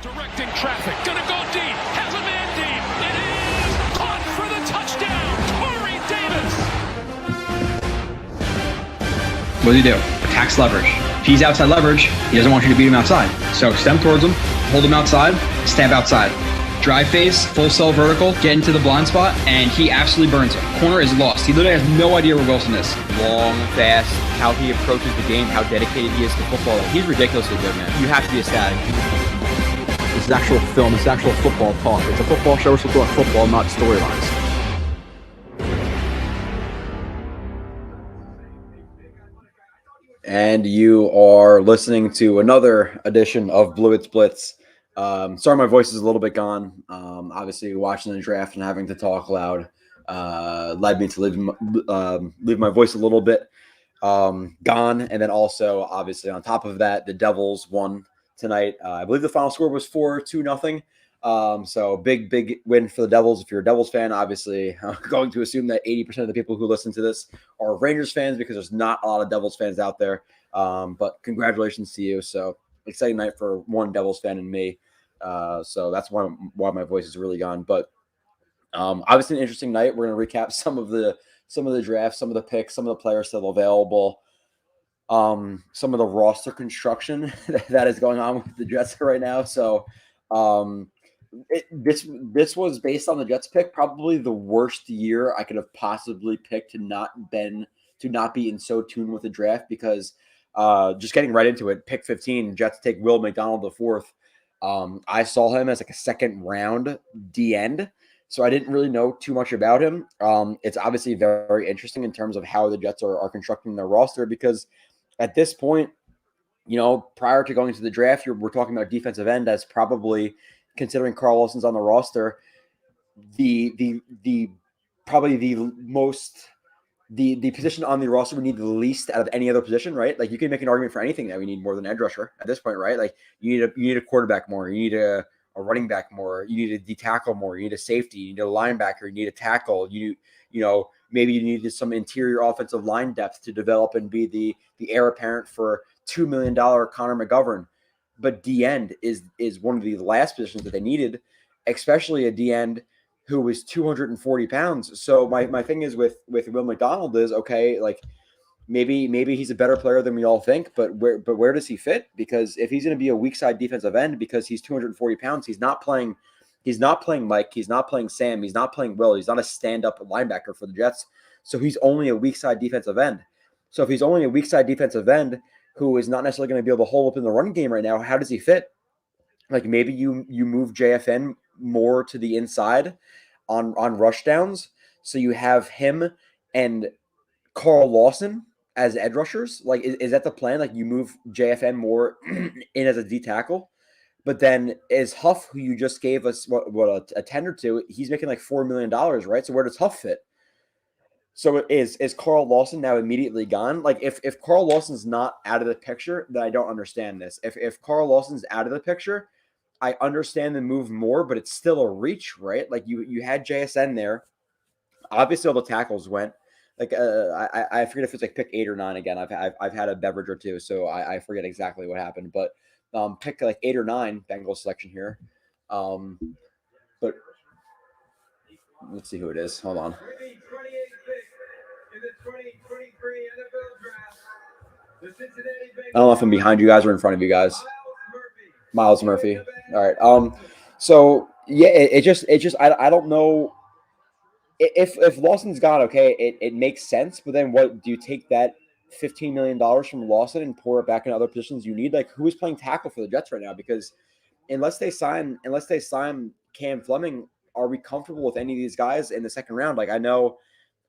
Directing traffic, gonna go deep, has a man deep, it is caught for the touchdown, Corey Davis! What does he do? Attacks leverage. If he's outside leverage, he doesn't want you to beat him outside. So stem towards him, hold him outside, stab outside. Drive face, full cell vertical, get into the blind spot, and he absolutely burns him. Corner is lost. He literally has no idea where Wilson is. Long, fast, how he approaches the game, how dedicated he is to football. He's ridiculously good, man. You have to be ecstatic. This is actual film. This is actual football talk. It's a football show. We're supposed to talk football, not storylines. And you are listening to another edition of Blewett's Blitz. Sorry, my voice is a little bit gone. Obviously, watching the draft and having to talk loud led me to leave my voice a little bit gone. And then also, obviously, on top of that, the Devils won tonight. I believe the final score was 4-2-0. So big win for the Devils. If you're a Devils fan, obviously, I'm going to assume that 80% of the people who listen to this are Rangers fans because there's not a lot of Devils fans out there. But congratulations to you. So exciting night for one Devils fan and me. So that's why my voice is really gone. But obviously an interesting night. We're going to recap some of the drafts, some of the picks, some of the players still available. Some of the roster construction that is going on with the Jets right now. So this was based on the Jets pick, probably the worst year I could have possibly picked to not be in so tuned with the draft, because just getting right into it, pick 15, Jets take Will McDonald the fourth. I saw him as like a second round D end, so I didn't really know too much about him. It's obviously very interesting in terms of how the Jets are constructing their roster, because at this point, prior to going to the draft, we're talking about defensive end as probably, considering Carl Lawson's on the roster, the position on the roster we need the least out of any other position, right? Like, you can make an argument for anything that we need more than edge rusher at this point, right? Like, you need a quarterback more, you need a running back more, you need a D tackle more, you need a safety, you need a linebacker, you need a tackle, maybe you needed some interior offensive line depth to develop and be the heir apparent for $2 million Connor McGovern. But D end is one of the last positions that they needed, especially a D end who was 240 pounds. So my thing is with Will McDonald is, okay, like maybe he's a better player than we all think, but where does he fit? Because if he's going to be a weak side defensive end because he's 240 pounds, he's not playing Mike, he's not playing Sam, he's not playing Will, he's not a stand-up linebacker for the Jets. So he's only a weak side defensive end. So if he's only a weak side defensive end who is not necessarily going to be able to hold up in the run game right now, how does he fit? Like, maybe you move JFN more to the inside on rush downs, so you have him and Carl Lawson as edge rushers. Like, is that the plan? Like, you move JFN more in as a D tackle, but then is Huff, who you just gave us a tender to, he's making like $4 million, right? So where does Huff fit? So is Carl Lawson now immediately gone? Like, if Carl Lawson's not out of the picture, then I don't understand this. If Carl Lawson's out of the picture, I understand the move more, but it's still a reach, right? Like, you had JSN there. Obviously, all the tackles went. Like, I forget if it's like pick 8 or 9 again. I've had a beverage or two, so I forget exactly what happened. But pick like 8 or 9 Bengals selection here. But let's see who it is. Hold on. I don't know if I'm behind you guys or in front of you guys. Miles Murphy. All right. So yeah, it just I don't know if Lawson's gone. Okay, it makes sense. But then what do you take that $15 million from Lawson and pour it back in other positions you need? Like, who is playing tackle for the Jets right now? Because unless they sign Cam Fleming, are we comfortable with any of these guys in the second round? Like, I know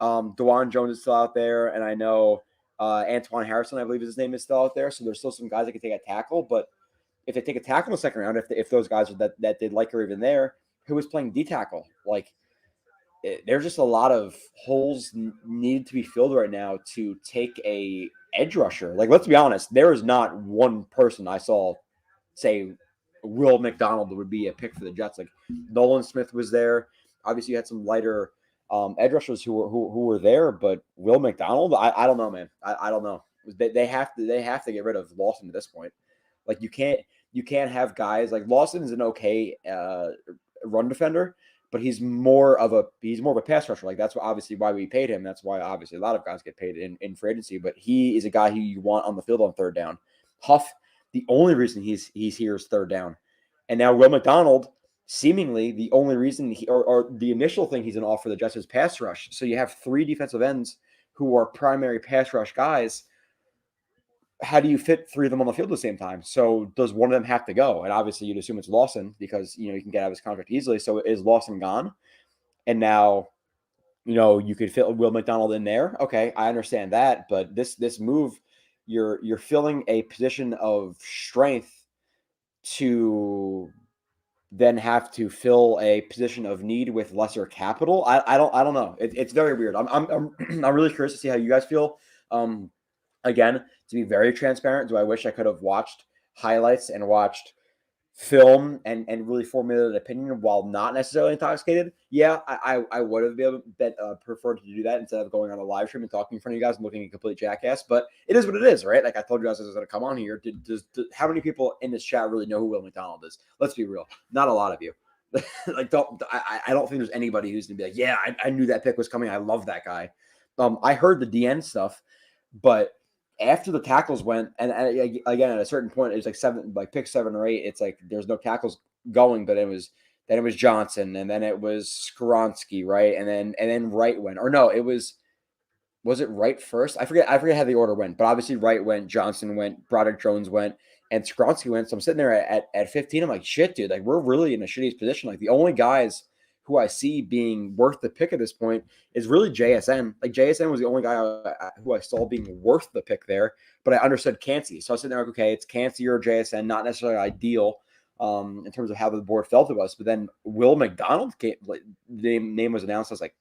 DeJuan Jones is still out there, and I know Antoine Harrison, I believe his name, is still out there. So there's still some guys that can take a tackle. But if they take a tackle in the second round, if those guys that they'd like are even there, who is playing D tackle? Like, there's just a lot of holes needed to be filled right now to take a edge rusher. Like, let's be honest, there is not one person I saw say Will McDonald would be a pick for the Jets. Like, Nolan Smith was there. Obviously, you had some lighter edge rushers who were there, but Will McDonald, I don't know, man. I don't know. They have to get rid of Lawson at this point. Like, you can't. you can't have guys like Lawson is an okay run defender, but he's more of a pass rusher. Like that's obviously why we paid him. That's why obviously a lot of guys get paid in free agency. But he is a guy who you want on the field on third down. Huff, the only reason he's here is third down, and now Will McDonald, seemingly the only reason or the initial thing he's going to offer the Jets is pass rush. So you have 3 defensive ends who are primary pass rush guys. How do you fit 3 of them on the field at the same time? So does one of them have to go? And obviously you'd assume it's Lawson because, you can get out of his contract easily. So is Lawson gone? And now, you could fit Will McDonald in there. Okay, I understand that. But this move, you're filling a position of strength to then have to fill a position of need with lesser capital. I don't know. It's very weird. I'm really curious to see how you guys feel. Again, to be very transparent, do I wish I could have watched highlights and watched film and really formulated an opinion while not necessarily intoxicated? Yeah, I would have preferred to do that instead of going on a live stream and talking in front of you guys and looking a complete jackass. But it is what it is, right? Like I told you guys I was going to come on here. How many people in this chat really know who Will McDonald is? Let's be real. Not a lot of you. I don't think there's anybody who's going to be like, yeah, I knew that pick was coming. I love that guy. I heard the DN stuff, but after the tackles went, and again at a certain point, it was pick 7 or 8. It's like there's no tackles going, but it was Johnson, and then it was Skronsky, right, and then Wright went, or no, it was it Wright first? I forget how the order went, but obviously Wright went, Johnson went, Broderick Jones went, and Skronsky went. So I'm sitting there at 15. I'm like, shit, dude, like we're really in a shitty position. Like the only guys who I see being worth the pick at this point is really JSN. Like JSN was the only guy who I saw being worth the pick there, but I understood Cansey. So I was sitting there like, okay, it's Cansey or JSN, not necessarily ideal in terms of how the board felt of us. But then Will McDonald came, like the name was announced. I was like,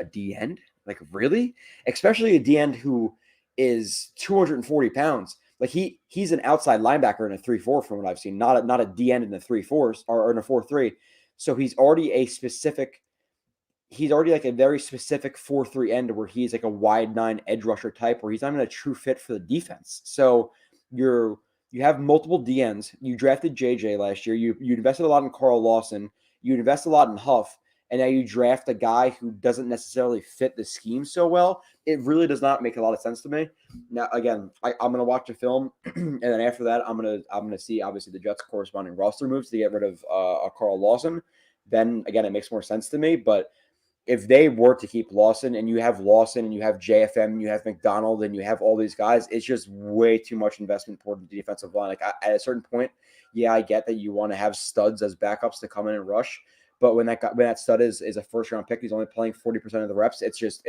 a D end? Like really? Especially a D end who is 240 pounds. Like he's an outside linebacker in a 3-4 from what I've seen, not a D end in the 3-4s or in a 4-3. So he's already like a very specific 4-3 end where he's like a wide 9 edge rusher type where he's not even a true fit for the defense. So you have multiple DNs. You drafted JJ last year. You invested a lot in Carl Lawson. You invest a lot in Huff. And now you draft a guy who doesn't necessarily fit the scheme so well. It really does not make a lot of sense to me. Now, again, I'm going to watch a film, and then after that, I'm gonna see obviously the Jets' corresponding roster moves to get rid of Carl Lawson. Then again, it makes more sense to me. But if they were to keep Lawson, and you have JFM, and you have McDonald, and you have all these guys, it's just way too much investment toward the defensive line. Like at a certain point, yeah, I get that you want to have studs as backups to come in and rush. But when that stud is a first round pick, he's only playing 40% of the reps. It's just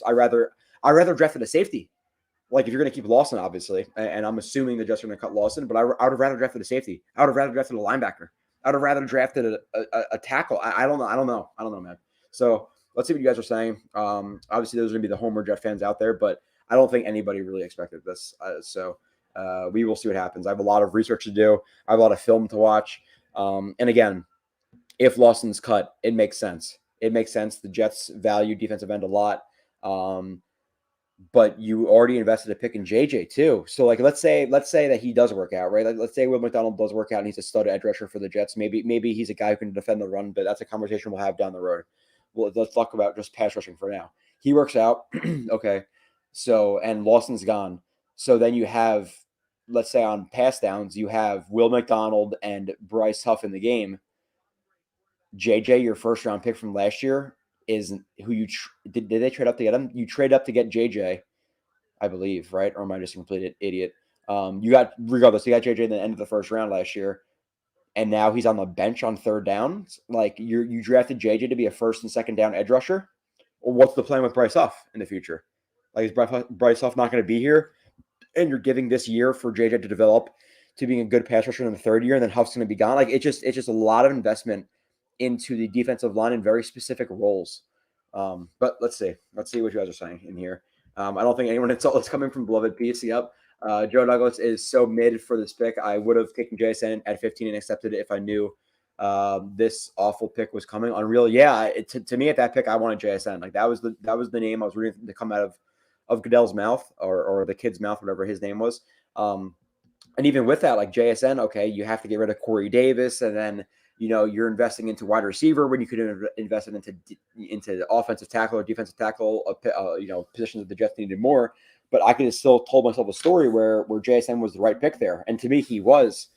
I rather draft a safety. Like if you're going to keep Lawson, obviously, and I'm assuming the Jets are going to cut Lawson, but I would have rather drafted a safety. I would have rather drafted a linebacker. I would have rather drafted a tackle. I don't know, man. So let's see what you guys are saying. Obviously, there's going to be the Homer Jet fans out there, but I don't think anybody really expected this. So we will see what happens. I have a lot of research to do. I have a lot of film to watch. And again, if Lawson's cut, it makes sense. It makes sense. The Jets value defensive end a lot. But you already invested a pick in JJ too. So like let's say that he does work out, right? Like, let's say Will McDonald does work out and he's a stud edge rusher for the Jets. Maybe he's a guy who can defend the run, but that's a conversation we'll have down the road. Well, let's talk about just pass rushing for now. He works out. Okay. So and Lawson's gone. So then you have, let's say on pass downs, you have Will McDonald and Bryce Huff in the game. JJ, your first round pick from last year, is who you did they trade up to get him? You trade up to get JJ, I believe, right? Or am I just a complete idiot? You got JJ in the end of the first round last year, and now he's on the bench on third down. Like you drafted JJ to be a first and second down edge rusher, or what's the plan with Bryce Huff in the future? Like is Bryce Huff not going to be here, and you're giving this year for JJ to develop to being a good pass rusher in the third year, and then Huff's going to be gone? Like it's just a lot of investment into the defensive line in very specific roles. But let's see what you guys are saying in here. I don't think anyone it's coming from Blewett PC up. Joe Douglas is so mid for this pick. I would have taken JSN at 15 and accepted it if I knew this awful pick was coming. Unreal. Yeah, to me at that pick, I wanted JSN. Like that was the name I was reading to come out of Goodell's mouth or the kid's mouth, whatever his name was. And even with that, like JSN, okay, you have to get rid of Corey Davis, and then you're investing into wide receiver when you could have invested into offensive tackle or defensive tackle, positions that the Jets needed more. But I could have still told myself a story where JSN was the right pick there, and to me he was.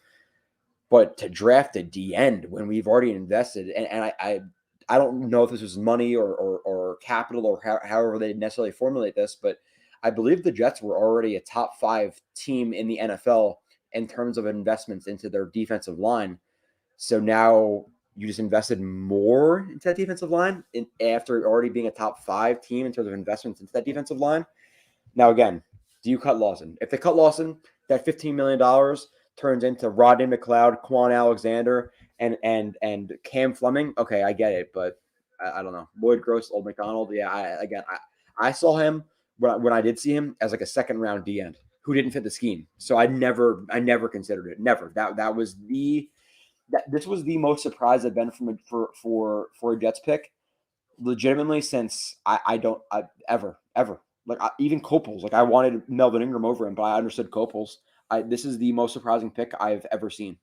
But to draft a D end when we've already invested, and I don't know if this was money or capital or however they necessarily formulate this, but I believe the Jets were already a top 5 team in the NFL in terms of investments into their defensive line. So now you just invested more into that defensive line after already being a top 5 team in terms of investments into that defensive line. Now, again, do you cut Lawson? If they cut Lawson, that $15 million turns into Rodney McLeod, Quan Alexander, and Cam Fleming. Okay, I get it, but I don't know. Lloyd Gross, Old McDonald. Yeah, I saw him when I did see him as like a second round D end who didn't fit the scheme. So I never considered it. Never. This was the most surprised I've been for a Jets pick, legitimately since I ever like even Copels. Like I wanted Melvin Ingram over him, but I understood Copels. This is the most surprising pick I've ever seen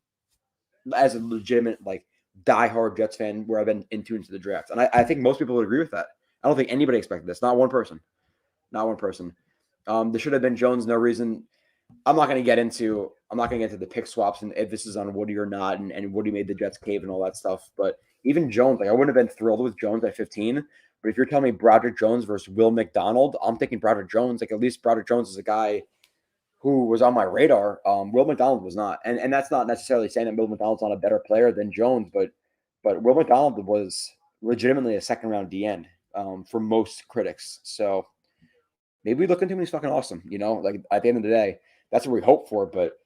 as a legitimate like diehard Jets fan where I've been into the draft, and I think most people would agree with that. I don't think anybody expected this. Not one person. There should have been Jones. No reason. I'm not going to get into the pick swaps and if this is on Woody or not, and Woody made the Jets cave and all that stuff. But even Jones, like I wouldn't have been thrilled with Jones at 15. But if you're telling me Broderick Jones versus Will McDonald, I'm thinking Broderick Jones. Like at least Broderick Jones is a guy who was on my radar. Will McDonald was not, and that's not necessarily saying that Will McDonald's not a better player than Jones, but Will McDonald was legitimately a second round D end for most critics. So maybe we look into him. He's fucking awesome. Like at the end of the day, that's what we hope for. But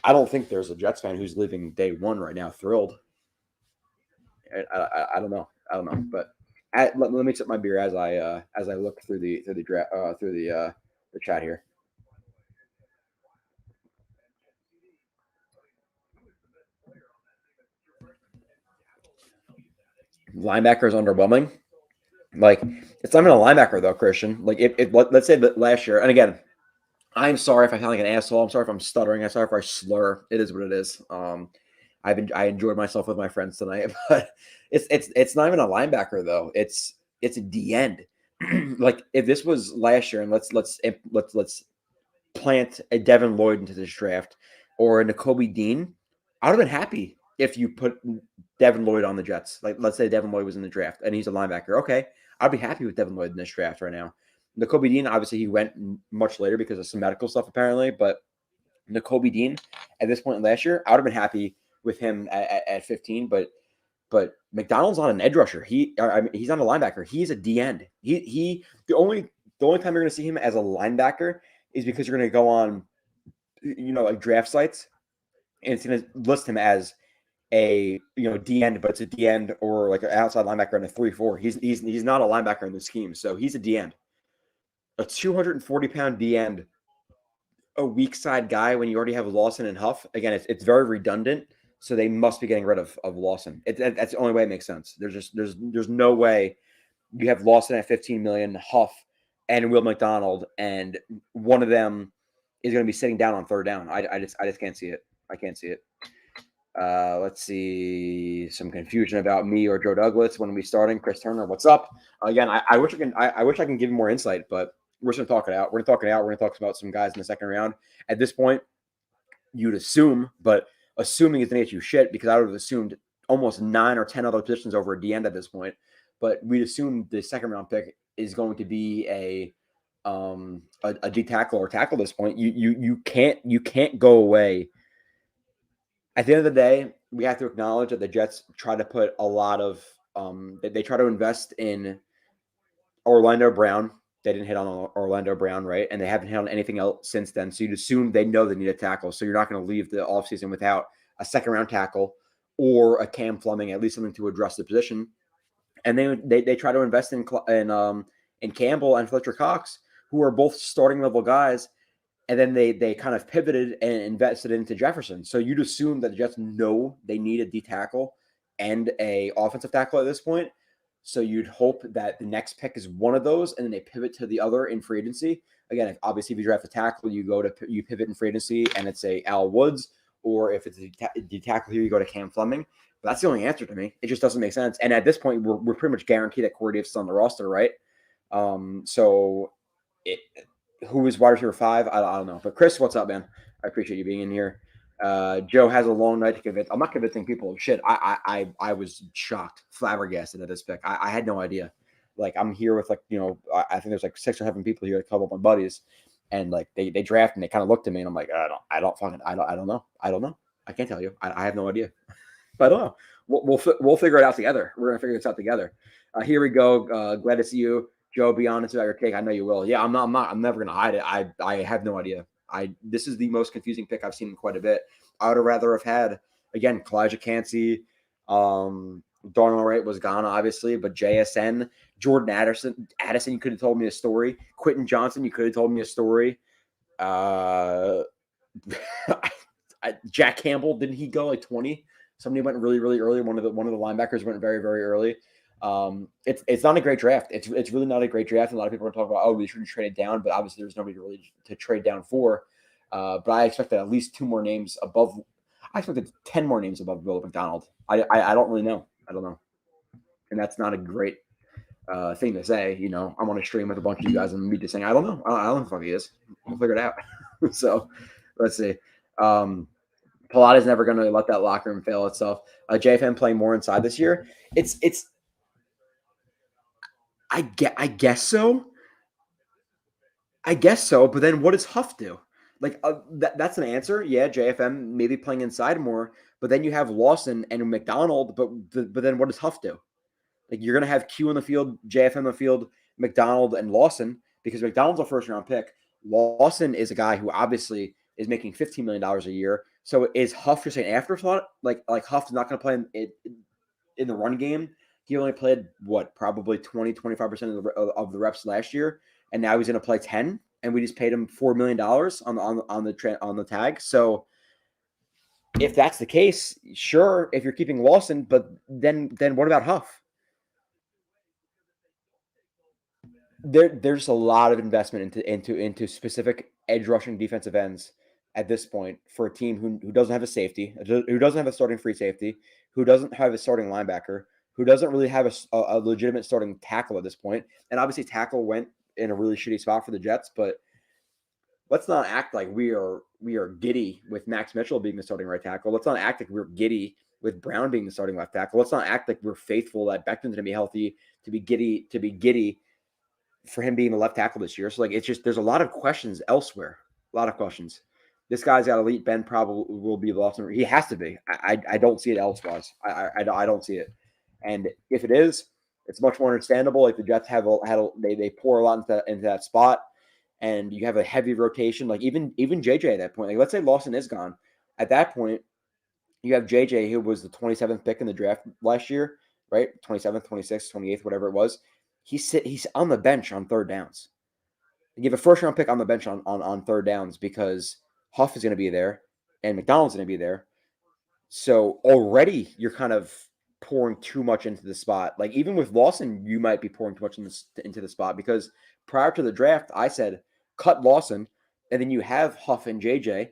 I don't think there's a Jets fan who's living day one right now thrilled. I don't know. But let me sip my beer as I look through the chat here. Linebacker is underwhelming. Like it's not even a linebacker though, Christian. Like if let's say that last year, and again, I'm sorry if I sound like an asshole. I'm sorry if I'm stuttering. I'm sorry if I slur. It is what it is. I enjoyed myself with my friends tonight, but it's not even a linebacker though. It's a D end. Like if this was last year, and let's plant a Devin Lloyd into this draft or a Nakobe Dean, I would have been happy if you put Devin Lloyd on the Jets. Like let's say Devin Lloyd was in the draft and he's a linebacker. Okay, I'd be happy with Devin Lloyd in this draft right now. Nakobe Dean, obviously, he went much later because of some medical stuff, apparently. But Nakobe Dean, at this point last year, I would have been happy with him at 15. But McDonald's not an edge rusher. He's not a linebacker. He's a D end. The only time you're going to see him as a linebacker is because you're going to go on, like draft sites, and it's going to list him as a D end, but it's a D end or like an outside linebacker in a 3-4. He's not a linebacker in the scheme, so he's a D end. A 240-pound D end, a weak side guy when you already have Lawson and Huff. Again, it's very redundant, so they must be getting rid of Lawson. That's the only way it makes sense. There's no way you have Lawson at 15 million, Huff and Will McDonald, and one of them is going to be sitting down on third down. I just can't see it. I can't see it. Let's see some confusion about me or Joe Douglas when we starting. Chris Turner, what's up? Again, I wish I can give more insight, but we're just gonna talk it out. We're gonna talk about some guys in the second round. At this point, you'd assume, but assuming is gonna get you shit because I would have assumed almost 9 or 10 other positions over a D end at this point. But we'd assume the second round pick is going to be a D tackle or tackle at this point. You can't go away. At the end of the day, we have to acknowledge that the Jets try to put a lot of they try to invest in Orlando Brown. They didn't hit on Orlando Brown, right? And they haven't hit on anything else since then. So you'd assume they know they need a tackle. So you're not going to leave the offseason without a second-round tackle or a Cam Fleming, at least something to address the position. And they try to invest in Campbell and Fletcher Cox, who are both starting-level guys. And then they kind of pivoted and invested into Jefferson. So you'd assume that the Jets know they need a D tackle and a offensive tackle at this point. So you'd hope that the next pick is one of those, and then they pivot to the other in free agency. Again, obviously, if you draft a tackle, you pivot in free agency, and it's a Al Woods, or if it's the tackle here, you go to Cam Fleming. But that's the only answer to me. It just doesn't make sense. And at this point, we're pretty much guaranteed that Corey Davis is on the roster, right? So who is wide receiver 5? I don't know. But Chris, what's up, man? I appreciate you being in here. Joe has a long night to convince. I'm not convincing people. Shit, I was shocked, flabbergasted at this pick. I had no idea. Like, I'm here with, like, you know, I think there's like 6 or 7 people here, a couple of my buddies, and like they draft and they kind of looked at me and I'm like, I don't know. I can't tell you. I have no idea. But I don't know. We'll figure it out together. We're gonna figure this out together. Here we go. Glad to see you, Joe. Be honest about your take. I know you will. Yeah, I'm not. I'm never gonna hide it. I have no idea. This is the most confusing pick I've seen in quite a bit. I would have rather have had, again, Kalijah Cansey, Darnell Wright was gone, obviously, but JSN, Jordan Addison, you could have told me a story. Quentin Johnson, you could have told me a story. Jack Campbell, didn't he go like 20? Somebody went really, really early. One of the linebackers went very, very early. It's not a great draft. It's really not a great draft. And a lot of people are talking about, oh, we should have traded down, but obviously there's nobody really to trade down for. But I expected at least 2 more names above. I expected 10 more names above Will McDonald. I don't really know. I don't know. And that's not a great thing to say. You know, I'm on a stream with a bunch of you guys and me just saying, I don't know. I don't know who the fuck he is. We'll figure it out. So let's see. Palada's never going to let that locker room fail itself. JFM playing more inside this year. I guess so. But then what does Huff do? Like, that's an answer. Yeah, JFM maybe playing inside more, but then you have Lawson and McDonald. But then what does Huff do? Like, you're gonna have Q in the field, JFM in the field, McDonald and Lawson, because McDonald's a first round pick. Lawson is a guy who obviously is making $15 million a year. So is Huff just an afterthought? Like Huff is not going to play in the run game. He only played probably 20-25% of the reps last year, and now he's going to play 10. And we just paid him $4 million on the tag. So if that's the case, sure, if you're keeping Lawson, but then what about Huff? There's a lot of investment into specific edge rushing defensive ends at this point for a team who doesn't have a safety, who doesn't have a starting free safety, who doesn't have a starting linebacker, who doesn't really have a legitimate starting tackle at this point. And obviously tackle went in a really shitty spot for the Jets, but let's not act like we are giddy with Max Mitchell being the starting right tackle. Let's not act like we're giddy with Brown being the starting left tackle. Let's not act like we're faithful that Beckton's going to be healthy to be giddy for him being the left tackle this year. So like, it's just, there's a lot of questions elsewhere. A lot of questions. This guy's got elite. Ben probably will be lost. He has to be. I don't see it elsewise. I don't see it. And if it is, it's much more understandable. Like the Jets they pour a lot into that spot, and you have a heavy rotation. Like even JJ at that point. Like let's say Lawson is gone. At that point, you have JJ, who was the 27th pick in the draft last year, right? 27th, 26th, 28th, whatever it was. He's on the bench on third downs. You give a first round pick on the bench on third downs because Huff is going to be there and McDonald's going to be there. So already you're kind of pouring too much into the spot. Like even with Lawson, you might be pouring too much into the spot because prior to the draft, I said cut Lawson, and then you have Huff and JJ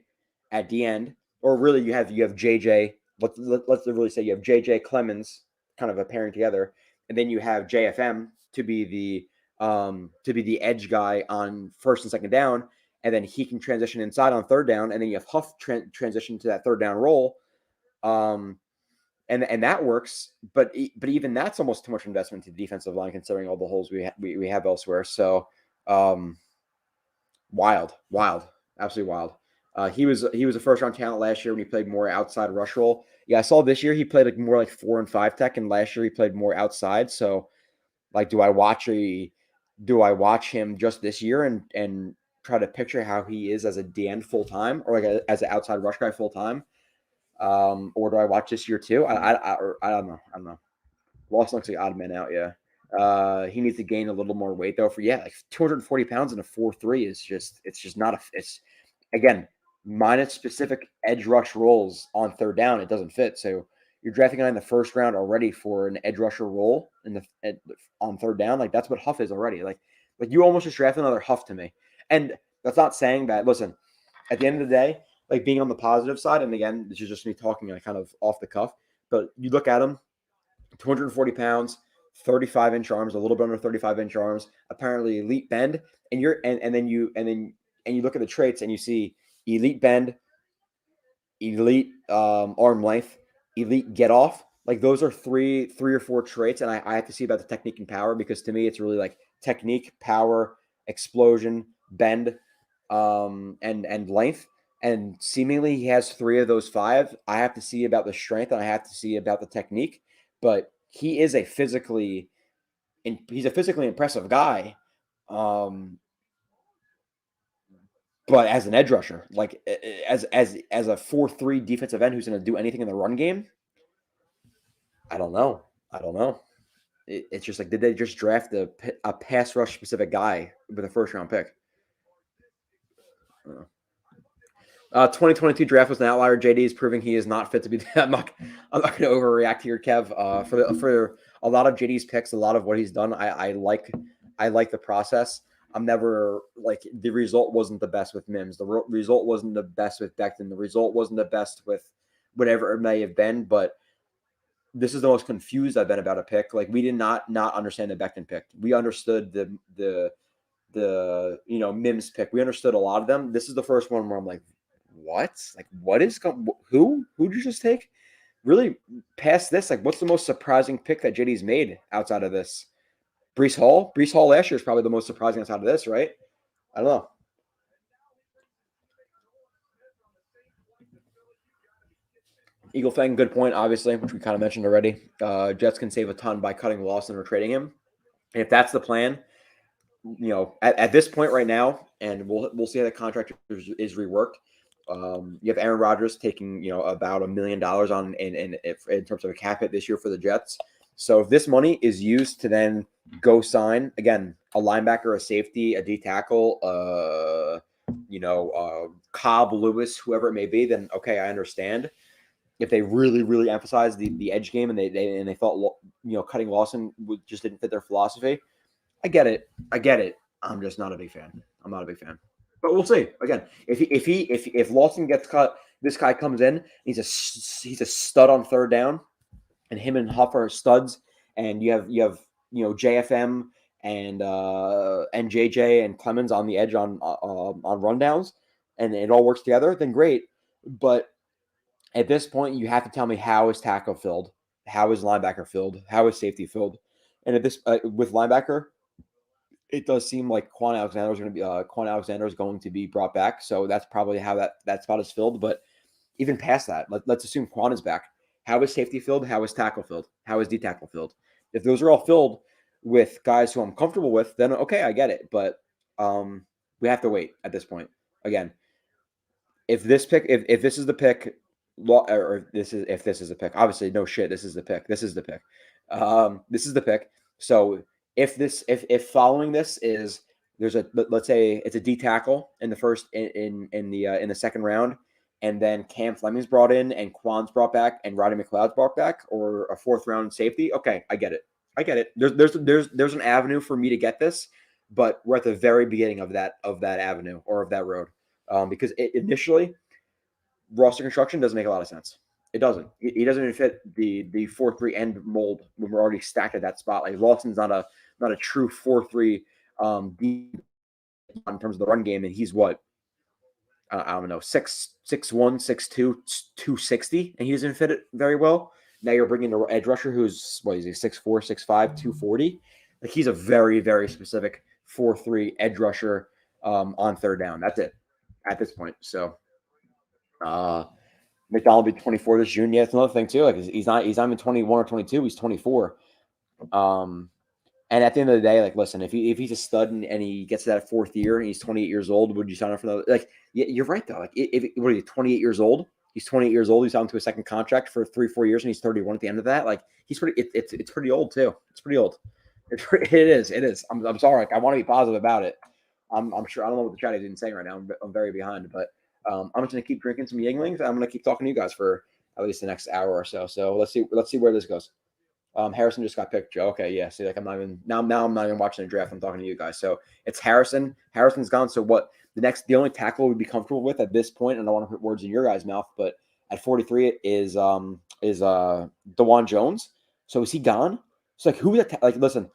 at the end, or really you have JJ. Let's really say you have JJ Clemens kind of a pairing together, and then you have JFM to be the edge guy on first and second down, and then he can transition inside on third down, and then you have Huff transition to that third down role. And that works, but even that's almost too much investment to the defensive line considering all the holes we have elsewhere. So, wild, absolutely wild. He was a first round talent last year when he played more outside rush role. Yeah, I saw this year he played more like 4 and 5 tech, and last year he played more outside. So, like, do I watch him just this year and try to picture how he is as a DN full time or like as an outside rush guy full time? Or do I watch this year too? I don't know. I don't know. Lawson looks like odd man out. Yeah. He needs to gain a little more weight though. Like 240 pounds and a 4.3 is just not it's again minus specific edge rush rolls on third down. It doesn't fit. So you're drafting a guy in the first round already for an edge rusher role on third down. Like that's what Huff is already. Like you almost just drafted another Huff to me. And that's not saying that. Listen, at the end of the day, like being on the positive side, and again, this is just me talking like kind of off the cuff, but you look at him, 240 pounds, 35-inch arms, a little bit under 35-inch arms, apparently elite bend, and then you look at the traits and you see elite bend, elite arm length, elite get off. Like those are three or four traits, and I have to see about the technique and power, because to me it's really like technique, power, explosion, bend, and length. And seemingly he has 3 of those 5. I have to see about the strength, and I have to see about the technique. But he is a physically impressive guy. But as an edge rusher, like as a 4-3 defensive end who's going to do anything in the run game, I don't know. It's just like, did they just draft a pass rush specific guy with a first round pick? 2022 draft was an outlier. JD is proving he is not fit to be. I'm not going to overreact here, Kev. For a lot of JD's picks, a lot of what he's done, I like the process. I'm never like, the result wasn't the best with Mims. The result wasn't the best with Becton. The result wasn't the best with whatever it may have been. But this is the most confused I've been about a pick. Like, we did not understand the Becton pick. We understood the Mims pick. We understood a lot of them. This is the first one where I'm like, what? Like, what is who did you just take? Really, past this, like, what's the most surprising pick that JD's made outside of this? Breece Hall last year is probably the most surprising outside of this, right? I don't know. Eagle Fang, good point, obviously, which we kind of mentioned already. Jets can save a ton by cutting Lawson or trading him. And if that's the plan, at this point right now, and we'll see how the contract is reworked. You have Aaron Rodgers taking about $1 million on in terms of a cap hit this year for the Jets. So if this money is used to then go sign again a linebacker, a safety, a D tackle, Cobb, Lewis, whoever it may be, then okay, I understand. If they really, really emphasize the edge game and they thought cutting Lawson just didn't fit their philosophy, I get it. I'm just not a big fan. But we'll see. Again, if Lawson gets cut, this guy comes in. He's a stud on third down, and him and Huff are studs. And you have JFM and JJ and Clemens on the edge on rundowns, and it all works together. Then great. But at this point, you have to tell me, how is tackle filled, how is linebacker filled, how is safety filled, and at this with linebacker, it does seem like Quan Alexander is going to be brought back. So that's probably how that spot is filled. But even past that, let's assume Quan is back. How is safety filled? How is tackle filled? How is D tackle filled? If those are all filled with guys who I'm comfortable with, then okay, I get it. But we have to wait at this point. Again, if this is the pick, if this is a pick, obviously no shit. This is the pick. This is the pick. So if following this is let's say it's a D tackle in the first in the second round, and then Cam Fleming's brought in and Quan's brought back and Roddy McLeod's brought back, or a 4th round safety, okay, I get it. There's an avenue for me to get this, but we're at the very beginning of that avenue or of that road, because initially roster construction doesn't make a lot of sense. It doesn't. He doesn't even fit the 4-3 end mold when we're already stacked at that spot. Like, Lawson's not a true 4-3 in terms of the run game, and he's what, I don't know, 6'1", 6'2", 260, and he doesn't fit it very well. Now you're bringing the edge rusher who's, what is he, 6'4", 6'5", 240. Like, he's a very, very specific 4-3 edge rusher on third down. That's it at this point. So McDonald will be 24 this June. Yeah, it's another thing too. Like, he's not even 21 or 22. He's 24. And at the end of the day, like, listen, if he's a stud and he gets to that 4th year and he's 28 years old, would you sign up for that? Like, you're right though. Like, what are you, 28 years old? He's 28 years old. He's on to a second contract for 3-4 years, and he's 31 at the end of that. Like, he's pretty. It's pretty old too. It's pretty old. It is. I'm sorry. Like, I want to be positive about it. I'm sure. I don't know what the chat is even saying right now. I'm very behind, but I'm just gonna keep drinking some Yinglings. I'm gonna keep talking to you guys for at least the next hour or so. So let's see where this goes. Harrison just got picked, Joe. Okay, yeah. See, like I'm not even now I'm not even watching the draft. I'm talking to you guys. So it's Harrison. Harrison's gone. So what? The only tackle we'd be comfortable with at this point, and I don't want to put words in your guys' mouth, but at 43 is DeJuan Jones. So is he gone? It's like who like listen.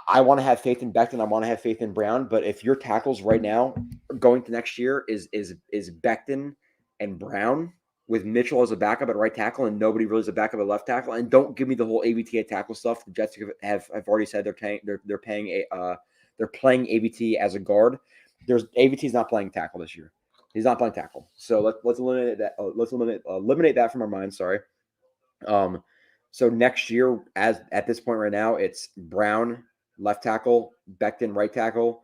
I want to have faith in Becton. I want to have faith in Brown. But if your tackles right now going to next year is Becton and Brown with Mitchell as a backup at right tackle and nobody really is a backup at left tackle, and don't give me the whole AVT tackle stuff. The Jets have already said they're playing AVT as a guard. AVT's not playing tackle this year. He's not playing tackle. So let's eliminate that. Let's eliminate that from our minds. Sorry. So next year, as at this point right now, it's Brown left tackle, Becton right tackle,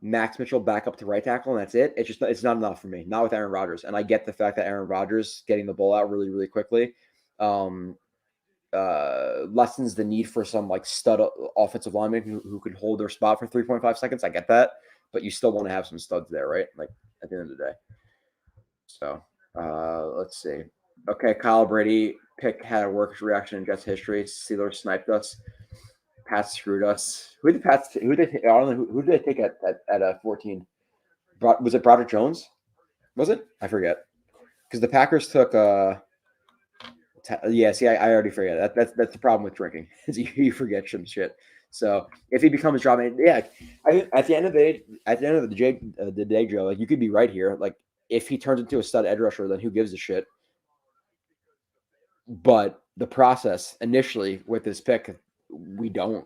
Max Mitchell back up to right tackle, and that's it. It's not enough for me. Not with Aaron Rodgers, and I get the fact that Aaron Rodgers getting the ball out really quickly lessens the need for some like stud offensive linemen who could hold their spot for 3.5 seconds. I get that, but you still want to have some studs there, right? Like at the end of the day. So let's see. Okay, Kyle Brady pick had a worse reaction in Jets history. Steelers sniped us. Pats screwed us. Who did they take at 14? Was it Broderick Jones? Was it? I forget. Because the Packers took yeah, see, I already forget. That's the problem with drinking. Is you forget some shit. So if he becomes job, yeah, at the end of the day, Joe, like you could be right here. Like if he turns into a stud edge rusher, then who gives a shit? But the process initially with this pick, we don't.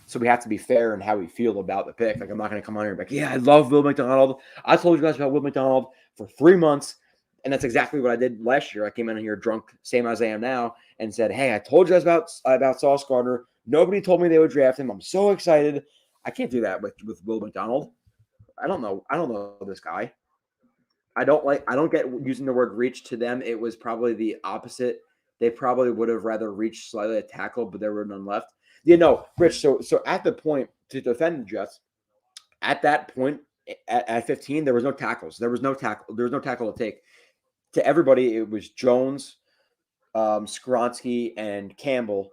So we have to be fair in how we feel about the pick. Like I'm not going to come on here and be like, yeah, I love Will McDonald. I told you guys about Will McDonald for 3 months. And that's exactly what I did last year. I came in here drunk, same as I am now, and said, hey, I told you guys about Sauce Gardner. Nobody told me they would draft him. I'm so excited. I can't do that with Will McDonald. I don't know this guy. I don't get using the word reach to them. It was probably the opposite. They probably would have rather reached slightly at tackle, but there were none left. You know, Rich, so at the point to defend the Jets, at that point at 15, there was no tackles. There was no tackle to take. To everybody, it was Jones, Skronsky, and Campbell.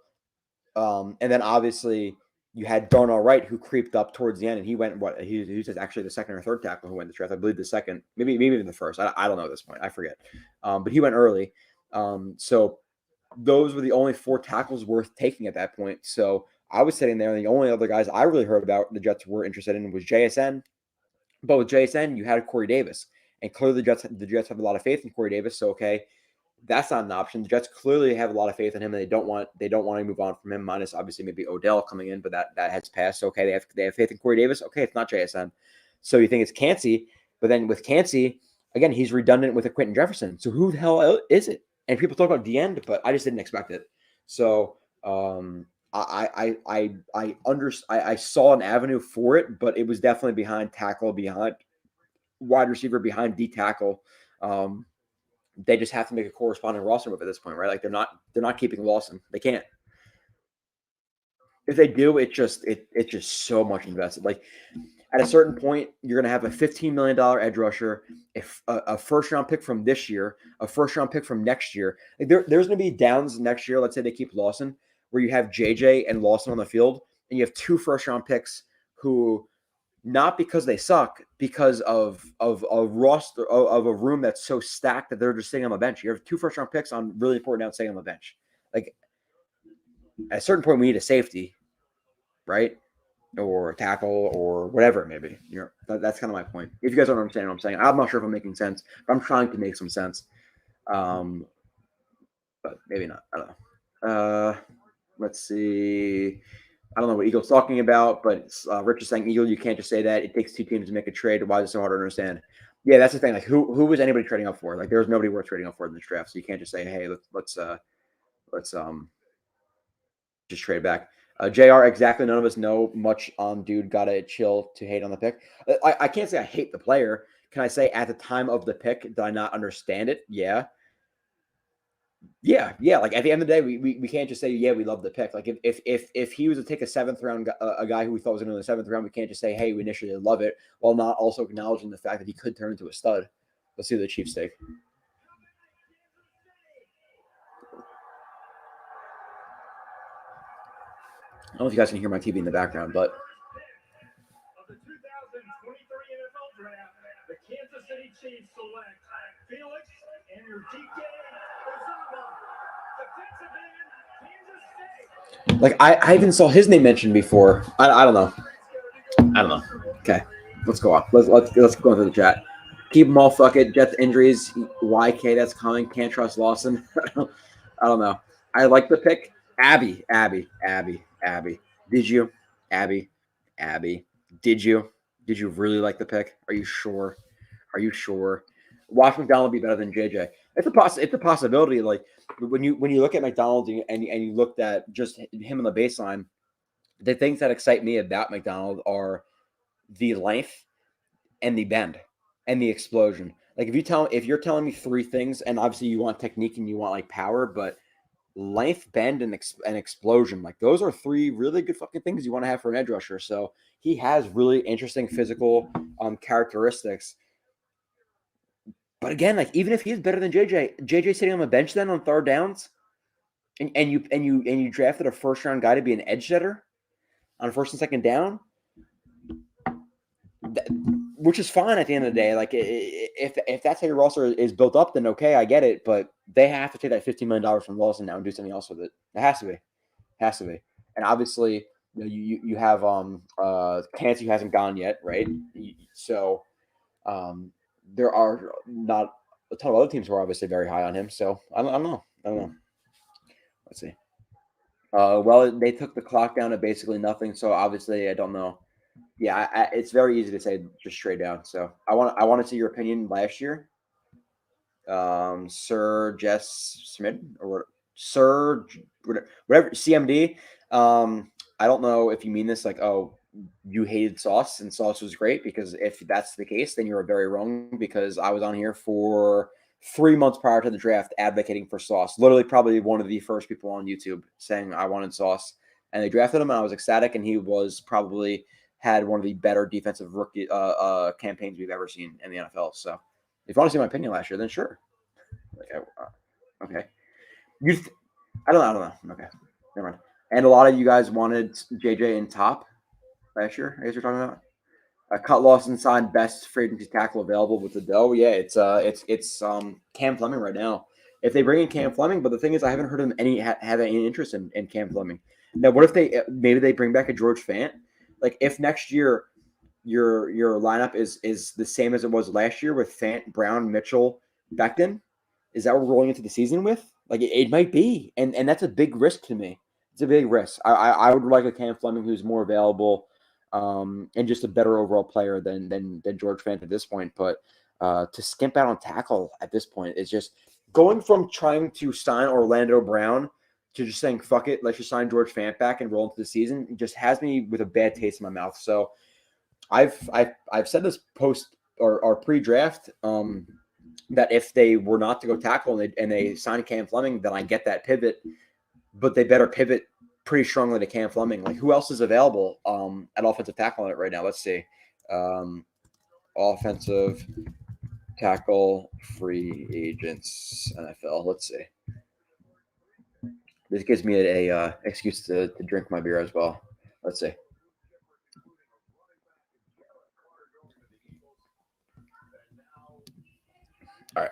And then obviously you had Darnell Wright, who creeped up towards the end, and he went he was actually the second or third tackle who went the draft. I believe the second, maybe even the first. I don't know at this point. I forget. But he went early. So those were the only 4 tackles worth taking at that point. So I was sitting there, and the only other guys I really heard about the Jets were interested in was JSN. But with JSN, you had Corey Davis. And clearly the Jets have a lot of faith in Corey Davis. So, okay, that's not an option. The Jets clearly have a lot of faith in him, and they don't want to move on from him, minus obviously maybe Odell coming in, but that has passed. So, okay, they have faith in Corey Davis. Okay, it's not JSN. So you think it's Cansey, but then with Cansey, again, he's redundant with a Quentin Jefferson. So who the hell is it? And people talk about the end, but I just didn't expect it. So I saw an avenue for it, but it was definitely behind tackle, behind wide receiver, behind D tackle. They just have to make a corresponding roster move at this point, right? Like they're not keeping Lawson. They can't. If they do, it's just so much invested. Like at a certain point, you're going to have a $15 million edge rusher, a first round pick from this year, a first round pick from next year. Like there's going to be downs next year. Let's say they keep Lawson, where you have JJ and Lawson on the field, and you have 2 first round picks who, not because they suck, because of a roster of a room that's so stacked that they're just sitting on the bench. You have 2 first round picks on really important downs sitting on the bench. Like at a certain point, we need a safety, right? Or a tackle or whatever it may be. That's kind of my point. If you guys don't understand what I'm saying, I'm not sure if I'm making sense, but I'm trying to make some sense. But maybe not. I don't know. Let's see. I don't know what Eagle's talking about, but Rich is saying, Eagle, you can't just say that. It takes 2 teams to make a trade. Why is it so hard to understand? Yeah, that's the thing. Like, who was anybody trading up for? Like, there's nobody worth trading up for in this draft. So you can't just say, hey, let's just trade back. JR, exactly. None of us know much on dude. Gotta chill to hate on the pick. I can't say I hate the player. Can I say at the time of the pick, did I not understand it? Yeah. Like at the end of the day, we can't just say, yeah, we love the pick. Like if he was to take a 7th round, a guy who we thought was going to go in the 7th round, we can't just say, hey, we initially love it, while not also acknowledging the fact that he could turn into a stud. Let's see what the Chiefs take. don't know if you guys can hear my TV in the background, but Of the 2023 NFL Draft, the Kansas City Chiefs select Felix and your DK Ozama, defensive end, Kansas State. like I even saw his name mentioned before. I don't know. I don't know. Okay, let's go on. Let's go into the chat. Keep them all. Fuck it. Jets injuries. YK that's coming. Can't trust Lawson. I don't know. I like the pick. Abby. Did you? Abby. Did you? Did you really like the pick? Are you sure? Watch McDonald be better than JJ. It's a possibility. Like when you look at McDonald and you looked at just him on the baseline, the things that excite me about McDonald are the length and the bend and the explosion. Like if you're telling me three things, and obviously you want technique and you want like power, but length, bend, and explosion, like those are three really good fucking things you want to have for an edge rusher. So he has really interesting physical characteristics. But again, like even if he's better than JJ sitting on the bench then on third downs, and you drafted a first round guy to be an edge setter on first and second down, which is fine at the end of the day. Like if that's how your roster is built up, then okay, I get it. But they have to take that $15 million from Lawson now and do something else with it. It has to be. And obviously, you have Kansas hasn't gone yet, right? So there are not a ton of other teams who are obviously very high on him. So I don't know. Let's see. Well, they took the clock down to basically nothing. So obviously, I don't know. Yeah, it's very easy to say just straight down. So I want to see your opinion last year. Sir Jess Smith or Sir whatever CMD. I don't know if you mean this like, oh, you hated Sauce and Sauce was great, because if that's the case, then you're very wrong, because I was on here for 3 months prior to the draft advocating for Sauce. Literally probably one of the first people on YouTube saying I wanted Sauce, and they drafted him and I was ecstatic, and he was probably had one of the better defensive rookie campaigns we've ever seen in the NFL. So if you want to see my opinion last year, then sure. Okay. I don't know. Okay. Never mind. And a lot of you guys wanted JJ in top last year. I guess you're talking about. Cut Lawson signed best free agency tackle available with the dough. Yeah, it's Cam Fleming right now. If they bring in Cam Fleming, but the thing is, I haven't heard him have any interest in Cam Fleming. Now, what if maybe they bring back a George Fant? Like if next year your lineup is the same as it was last year with Fant, Brown, Mitchell, Becton, is that what we're rolling into the season with? Like it might be, and that's a big risk to me. It's a big risk. I would like a Cam Fleming who's more available, and just a better overall player than George Fant at this point. But to skimp out on tackle at this point is just going from trying to sign Orlando Brown to just saying fuck it, let's just sign George Fant back and roll into the season. It just has me with a bad taste in my mouth. So I've said this post or pre-draft that if they were not to go tackle and they sign Cam Fleming, then I get that pivot. But they better pivot pretty strongly to Cam Fleming. Like who else is available at offensive tackle on it right now? Let's see. Offensive tackle free agents NFL. Let's see. This gives me a excuse to drink my beer as well. Let's see. All right.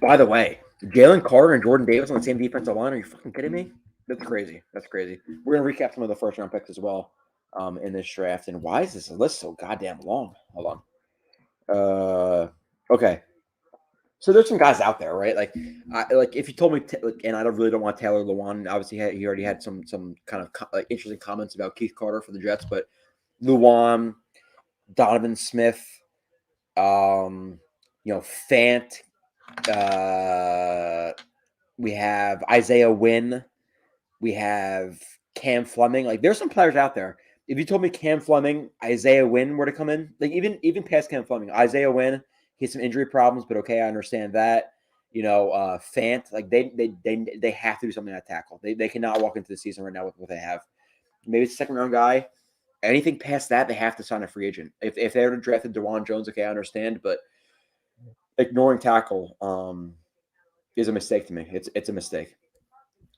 By the way, Jalen Carter and Jordan Davis on the same defensive line. Are you fucking kidding me? That's crazy. We're going to recap some of the first round picks as well in this draft. And why is this list so goddamn long? Hold on. Okay. So there's some guys out there, right? Like if you told me, and I really don't want Taylor Lewan. Obviously, he already had some kind of interesting comments about Keith Carter for the Jets, but Lewan, Donovan Smith, Fant. We have Isaiah Wynn. We have Cam Fleming. Like there's some players out there. If you told me Cam Fleming, Isaiah Wynn were to come in, like even past Cam Fleming, Isaiah Wynn. He has some injury problems, but okay, I understand that. Fant, like they have to do something at tackle. They cannot walk into the season right now with what they have. Maybe it's a second round guy. Anything past that, they have to sign a free agent. If they were to draft DeJuan Jones, okay, I understand, but ignoring tackle is a mistake to me. It's a mistake.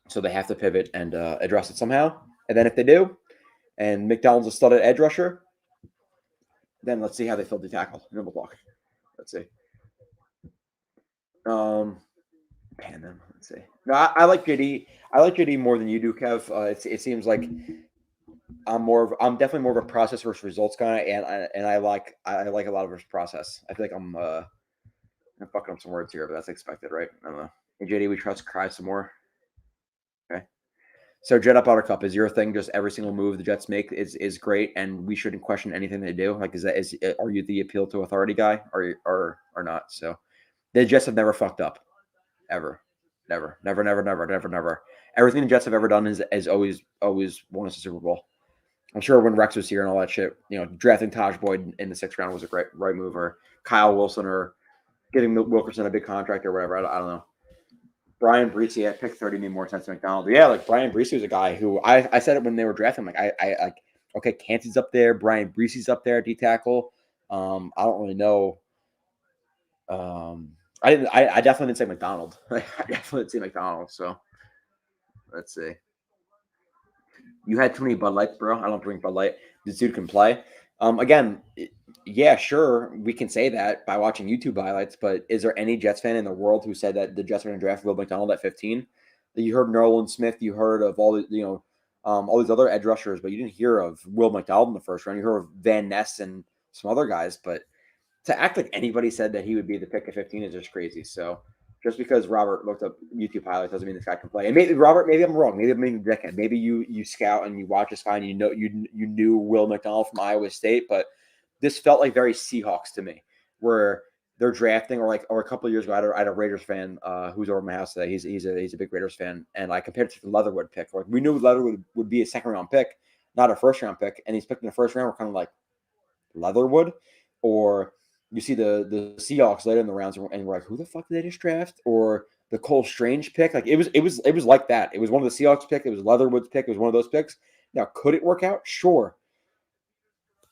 So they have to pivot and address it somehow. And then if they do, and McDonald's a studded edge rusher, then let's see how they fill the tackle. Number block. Let's see. Man, then let's see. No, I like JD. I like JD more than you do, Kev. It seems like I'm definitely more of a process versus results guy, and I like a lot of his process. I feel like I'm fucking up some words here, but that's expected, right? I don't know. Hey, JD, we trust cry some more. Okay. So Jet Up Buttercup is your thing. Just every single move the Jets make is great, and we shouldn't question anything they do. Like, are you the appeal to authority guy, or not? So the Jets have never fucked up, ever, never. Everything the Jets have ever done is always won us a Super Bowl. I'm sure when Rex was here and all that shit, drafting Taj Boyd in the 6th round was a great right move, or Kyle Wilson, or getting Wilkerson a big contract or whatever. I don't know. Brian Breesy at pick 30 made more sense than McDonald. Yeah, like Brian Breesy was a guy who I said it when they were drafting. Like I okay, Canty's up there, Brian Breesy's up there, D tackle. I don't really know. I definitely didn't say McDonald. I definitely didn't say McDonald. So let's see. You had too many Bud Lights, bro. I don't drink Bud Light. This dude can play. Again, yeah, sure, we can say that by watching YouTube highlights, but is there any Jets fan in the world who said that the Jets are going to draft Will McDonald at 15? You heard Nolan Smith, you heard of all the, all these other edge rushers, but you didn't hear of Will McDonald in the 1st round. You heard of Van Ness and some other guys, but to act like anybody said that he would be the pick at 15 is just crazy. So just because Robert looked up YouTube highlights doesn't mean this guy can play. And maybe I'm wrong. Maybe I'm being a dickhead. Maybe you scout and you watch this guy and you knew Will McDonald from Iowa State, but this felt like very Seahawks to me, where they're drafting, or a couple of years ago, I had a Raiders fan who's over at my house today. He's a big Raiders fan, and I compared it to the Leatherwood pick. Like, we knew Leatherwood would be a 2nd round pick, not a 1st round pick, and he's picked in the 1st round. We're kind of like, Leatherwood, or you see the Seahawks later in the rounds, and we're like, who the fuck did they just draft? Or the Cole Strange pick, like it was like that. It was one of the Seahawks pick. It was Leatherwood's pick. It was one of those picks. Now, could it work out? Sure.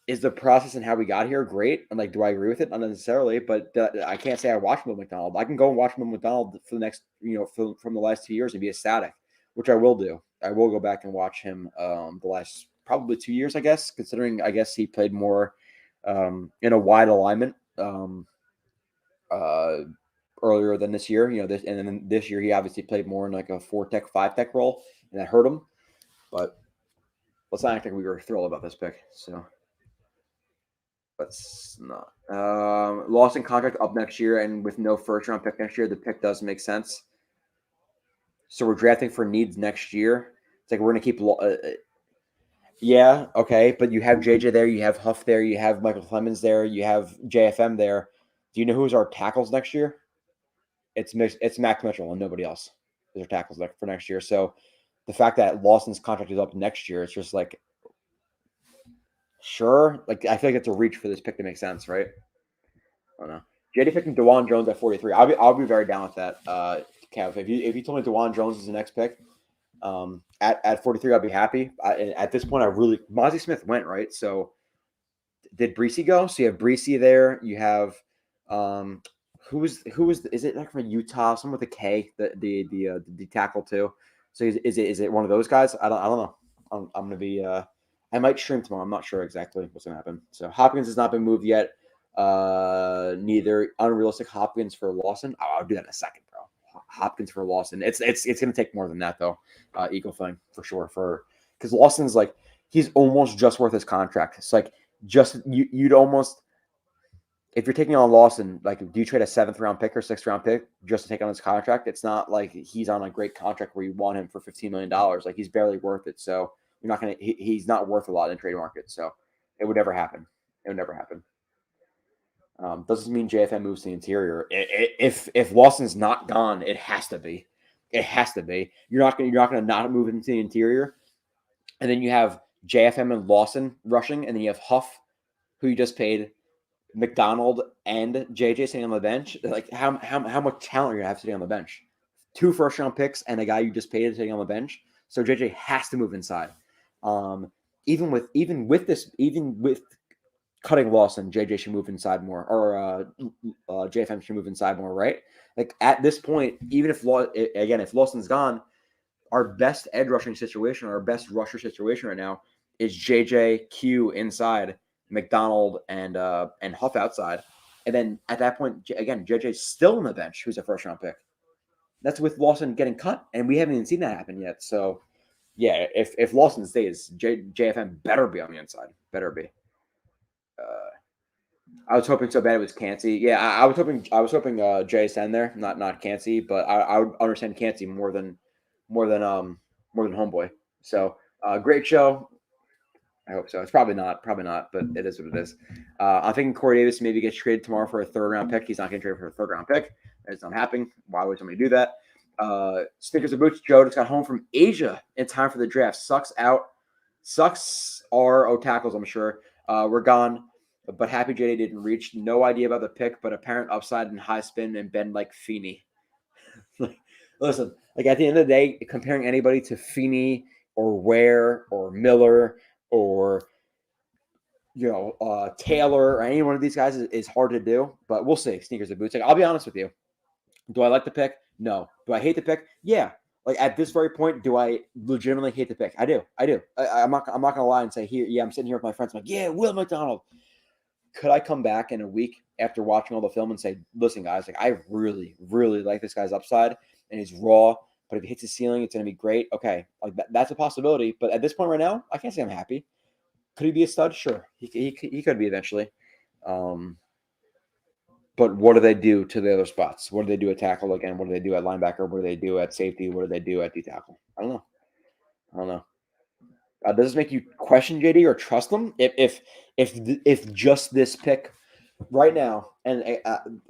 Is the process and how we got here great? And like, do I agree with it? Not necessarily, but I can't say I watched Will McDonald. I can go and watch Will McDonald for the next, from the last 2 years and be ecstatic, which I will do. I will go back and watch him the last probably 2 years, I guess, considering I guess he played more in a wide alignment earlier than this year. And then this year he obviously played more in like a 4-tech, 5-tech role, and that hurt him. But let's not act like we were thrilled about this pick. So. Let's not. Lawson contract up next year, and with no 1st round pick next year, the pick does make sense. So we're drafting for needs next year. It's like we're going to keep. Yeah, okay, but you have JJ there, you have Huff there, you have Michael Clemens there, you have JFM there. Do you know who's our tackles next year? It's Max Mitchell and nobody else is our tackles for next year. So the fact that Lawson's contract is up next year, it's just like. Sure. Like, I feel like it's a reach for this pick to make sense, right? I don't know. JD picking DeJuan Jones at 43. I'll be very down with that, Kev. If you told me DeJuan Jones is the next pick, at 43, I'd be happy. At this point, Mozzie Smith went, right? So did Breesy go? So you have Breesy there. You have who is it like from Utah? Someone with a K, the tackle too. So is it one of those guys? I don't know. I'm gonna be I might stream tomorrow. I'm not sure exactly what's going to happen. So Hopkins has not been moved yet. Neither. Unrealistic Hopkins for Lawson. I'll do that in a second, bro. Hopkins for Lawson. It's going to take more than that, though. Eagle thing, for sure. Because Lawson's like, he's almost just worth his contract. It's like, you'd almost, if you're taking on Lawson, like, do you trade a 7th round pick or 6th round pick just to take on his contract? It's not like he's on a great contract where you want him for $15 million. Like, he's barely worth it. So, you're not going to. He's not worth a lot in trade market, so it would never happen. It would never happen. Doesn't mean JFM moves to the interior. If Lawson's not gone, it has to be. It has to be. You're not going to not move into the interior, and then you have JFM and Lawson rushing, and then you have Huff, who you just paid, McDonald and JJ sitting on the bench. Like how much talent are you going to have sitting on the bench? 2 1st round picks and a guy you just paid sitting on the bench. So JJ has to move inside. Even with cutting Lawson, JJ should move inside more, or JFM should move inside more, right? Like at this point, even if Lawson's gone, our best edge rushing situation, our best rusher situation right now is JJ, Q inside, McDonald, and Huff outside. And then at that point, again, JJ's still on the bench, who's a first-round pick. That's with Lawson getting cut, and we haven't even seen that happen yet. So, yeah, if Lawson stays, JFM better be on the inside. Better be. I was hoping so bad it was Cansey. Yeah, I was hoping JSN there, not Cansey, but I would understand Cansey more than Homeboy. So great show. I hope so. It's probably not, but it is what it is. I'm thinking Corey Davis maybe gets traded tomorrow for a 3rd round pick. He's not getting traded for a 3rd round pick. It's not happening. Why would somebody do that? Snickers and Boots. Joe just got home from Asia in time for the draft. Sucks our O tackles, I'm sure. We're gone. But Happy JD didn't reach. No idea about the pick, but apparent upside and high spin and bend like Feeney. Listen, like at the end of the day, comparing anybody to Feeney or Ware or Miller or Taylor or any one of these guys is hard to do. But we'll see. Sneakers and Boots. Like, I'll be honest with you. Do I like the pick? No. Do I hate the pick? Yeah. Like at this very point, do I legitimately hate the pick? I do. I'm not gonna lie and say here. Yeah, I'm sitting here with my friends. I'm like, yeah, Will McDonald. Could I come back in a week after watching all the film and say, listen, guys, like I really, really like this guy's upside and he's raw, but if he hits his ceiling, it's going to be great. Okay, like that's a possibility. But at this point right now, I can't say I'm happy. Could he be a stud? Sure, he could be eventually. But what do they do to the other spots? What do they do at tackle again? What do they do at linebacker? What do they do at safety? What do they do at D tackle? I don't know. Does this make you question JD or trust them? If just this pick right now, and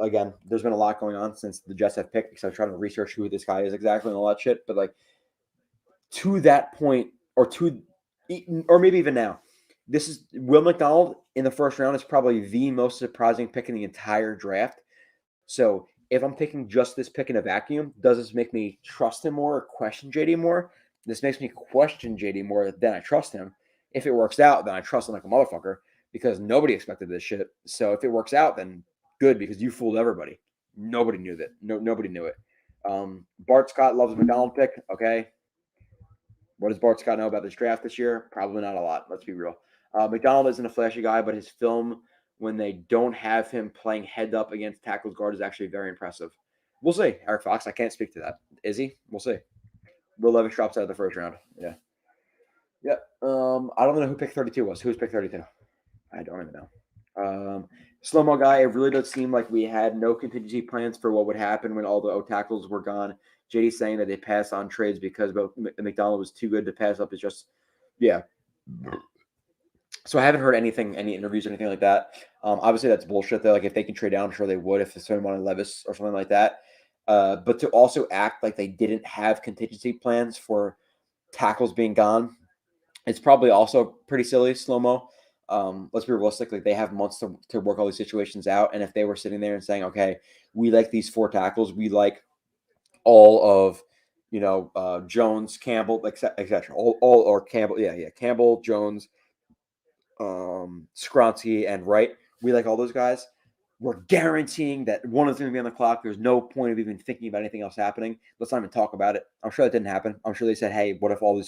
again, there's been a lot going on since the Jets have picked because I'm trying to research who this guy is exactly and all that shit. But like to that point, or maybe even now, this is Will McDonald in the 1st round is probably the most surprising pick in the entire draft. So if I'm taking just this pick in a vacuum, does this make me trust him more or question JD more? This makes me question JD more than I trust him. If it works out, then I trust him like a motherfucker because nobody expected this shit. So if it works out, then good because you fooled everybody. Nobody knew that. Nobody knew it. Bart Scott loves the McDonald pick. Okay. What does Bart Scott know about this draft this year? Probably not a lot. Let's be real. McDonald isn't a flashy guy, but his film when they don't have him playing head up against tackles guard is actually very impressive. We'll see. Eric Fox, I can't speak to that. Is he? We'll see. Will Levis drops out of the 1st round. Yeah. I don't know who pick 32 was. Who's pick 32? I don't even know. Slow-mo guy, it really does seem like we had no contingency plans for what would happen when all the O tackles were gone. JD saying that they passed on trades because McDonald was too good to pass up is just, yeah. So I haven't heard any interviews or anything like that. Obviously, that's bullshit, though. Like, if they can trade down, I'm sure they would if someone wanted Levis or something like that. But to also act like they didn't have contingency plans for tackles being gone, it's probably also pretty silly, slow-mo. Let's be realistic. Like they have months to work all these situations out. And if they were sitting there and saying, okay, we like these 4 tackles, we like all of, Jones, Campbell, etc. All or Campbell, Campbell, Jones, Skronsky, and Wright. We like all those guys. We're guaranteeing that one of them going to be on the clock. There's no point of even thinking about anything else happening. Let's not even talk about it. I'm sure that didn't happen. I'm sure they said, hey, what if all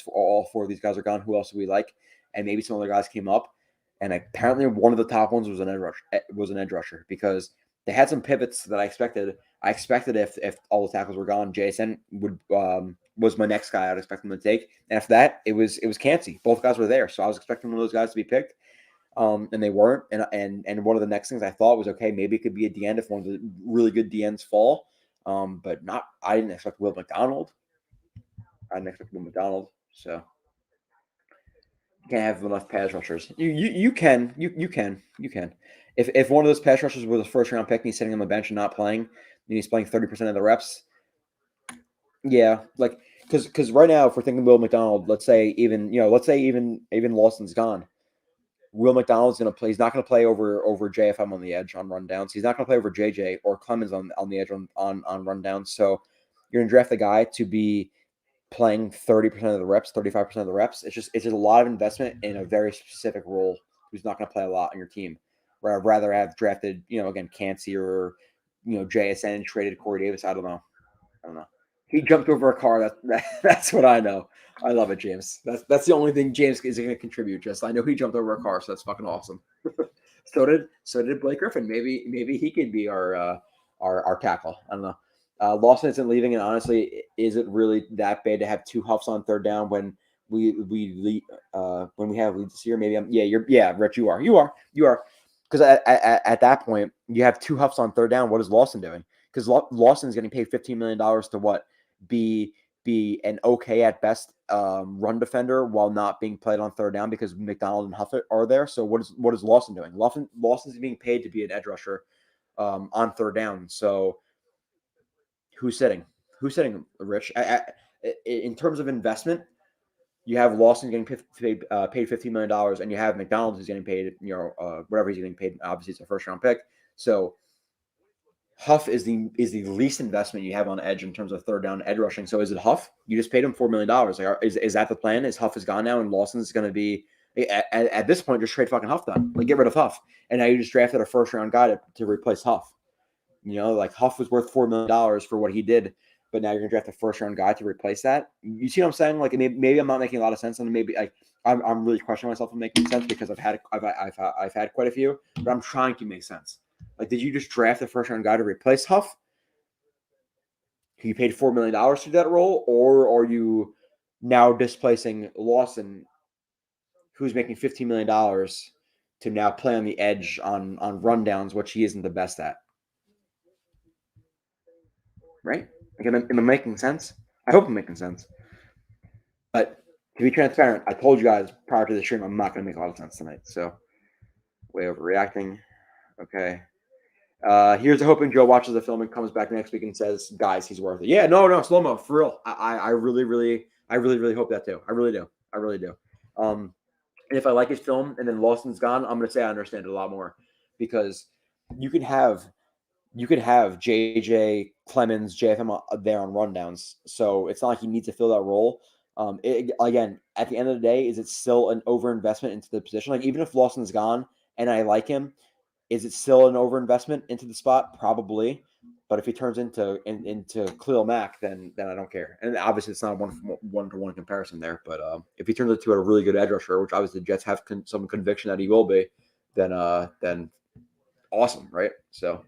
4 of these guys are gone? Who else do we like? And maybe some other guys came up. And apparently one of the top ones was an edge rusher because they had some pivots that I expected. I expected if all the tackles were gone, JSN was my next guy I'd expect them to take. And after that, it was Cansey. Both guys were there. So I was expecting one of those guys to be picked. And they weren't. And one of the next things I thought was, okay, maybe it could be a DN if one of the really good DNs fall. But not. I didn't expect Will McDonald. So you can't have enough pass rushers. You can. If one of those pass rushers was a 1st round pick and he's sitting on the bench and not playing, and he's playing 30% of the reps. Yeah, like because right now, if we're thinking Will McDonald, let's say even Lawson's gone. Will McDonald's going to play. He's not going to play over JFM on the edge on rundowns. He's not going to play over JJ or Clemens on the edge on rundowns. So you're going to draft the guy to be playing 30% of the reps, 35% of the reps. It's just a lot of investment in a very specific role who's not going to play a lot on your team. Where I'd rather have drafted, again, Cansey or, JSN traded Corey Davis. I don't know. He jumped over a car. That's what I know. I love it, James. That's the only thing James is going to contribute. Just I know he jumped over a car, so that's fucking awesome. so did Blake Griffin. Maybe he could be our tackle. I don't know. Lawson isn't leaving, and honestly, is it really that bad to have two huffs on third down when we have leads this year? Maybe Rich, you are because at that point you have two huffs on third down. What is Lawson doing? Because Lawson's getting paid $15 million to what? Be an okay at best run defender while not being played on third down because McDonald and Huff are there. So what is Lawson doing? Lawson's being paid to be an edge rusher on third down. So who's sitting? Who's sitting, Rich? In terms of investment, you have Lawson getting paid $15 million, and you have McDonald who's getting paid, whatever he's getting paid. Obviously, it's a first round pick. So Huff is the least investment you have on edge in terms of third down edge rushing. So is it Huff? You just paid him $4 million. Like, is that the plan? Is Huff is gone now and Lawson's going to be at this point just trade fucking Huff done? Like get rid of Huff, and now you just drafted a first round guy to replace Huff. Like Huff was worth $4 million for what he did, but now you're gonna draft a first round guy to replace that. You see what I'm saying? Like maybe I'm not making a lot of sense, and maybe I'm really questioning myself on making sense because I've had quite a few, but I'm trying to make sense. Like, did you just draft a first round guy to replace Huff? You paid $4 million to do that role, or are you now displacing Lawson, who's making $15 million to now play on the edge on rundowns, which he isn't the best at? Right? Like, am I making sense? I hope I'm making sense. But to be transparent, I told you guys prior to the stream I'm not going to make a lot of sense tonight. So, way overreacting. Okay. Here's hoping Joe watches the film and comes back next week and says, "Guys, he's worth it." Yeah, no, slow-mo, for real. I really hope that too. I really do. And if I like his film and then Lawson's gone, I'm gonna say I understand it a lot more because you could have JJ Clemens, JFM there on rundowns, so it's not like he needs to fill that role. Again, at the end of the day, is it still an overinvestment into the position? Like even if Lawson's gone and I like him. Is it still an overinvestment into the spot? Probably. But if he turns into Khalil Mack, then I don't care. And obviously, it's not a one-to-one comparison there. But if he turns into a really good edge rusher, which obviously the Jets have some conviction that he will be, then awesome, right? So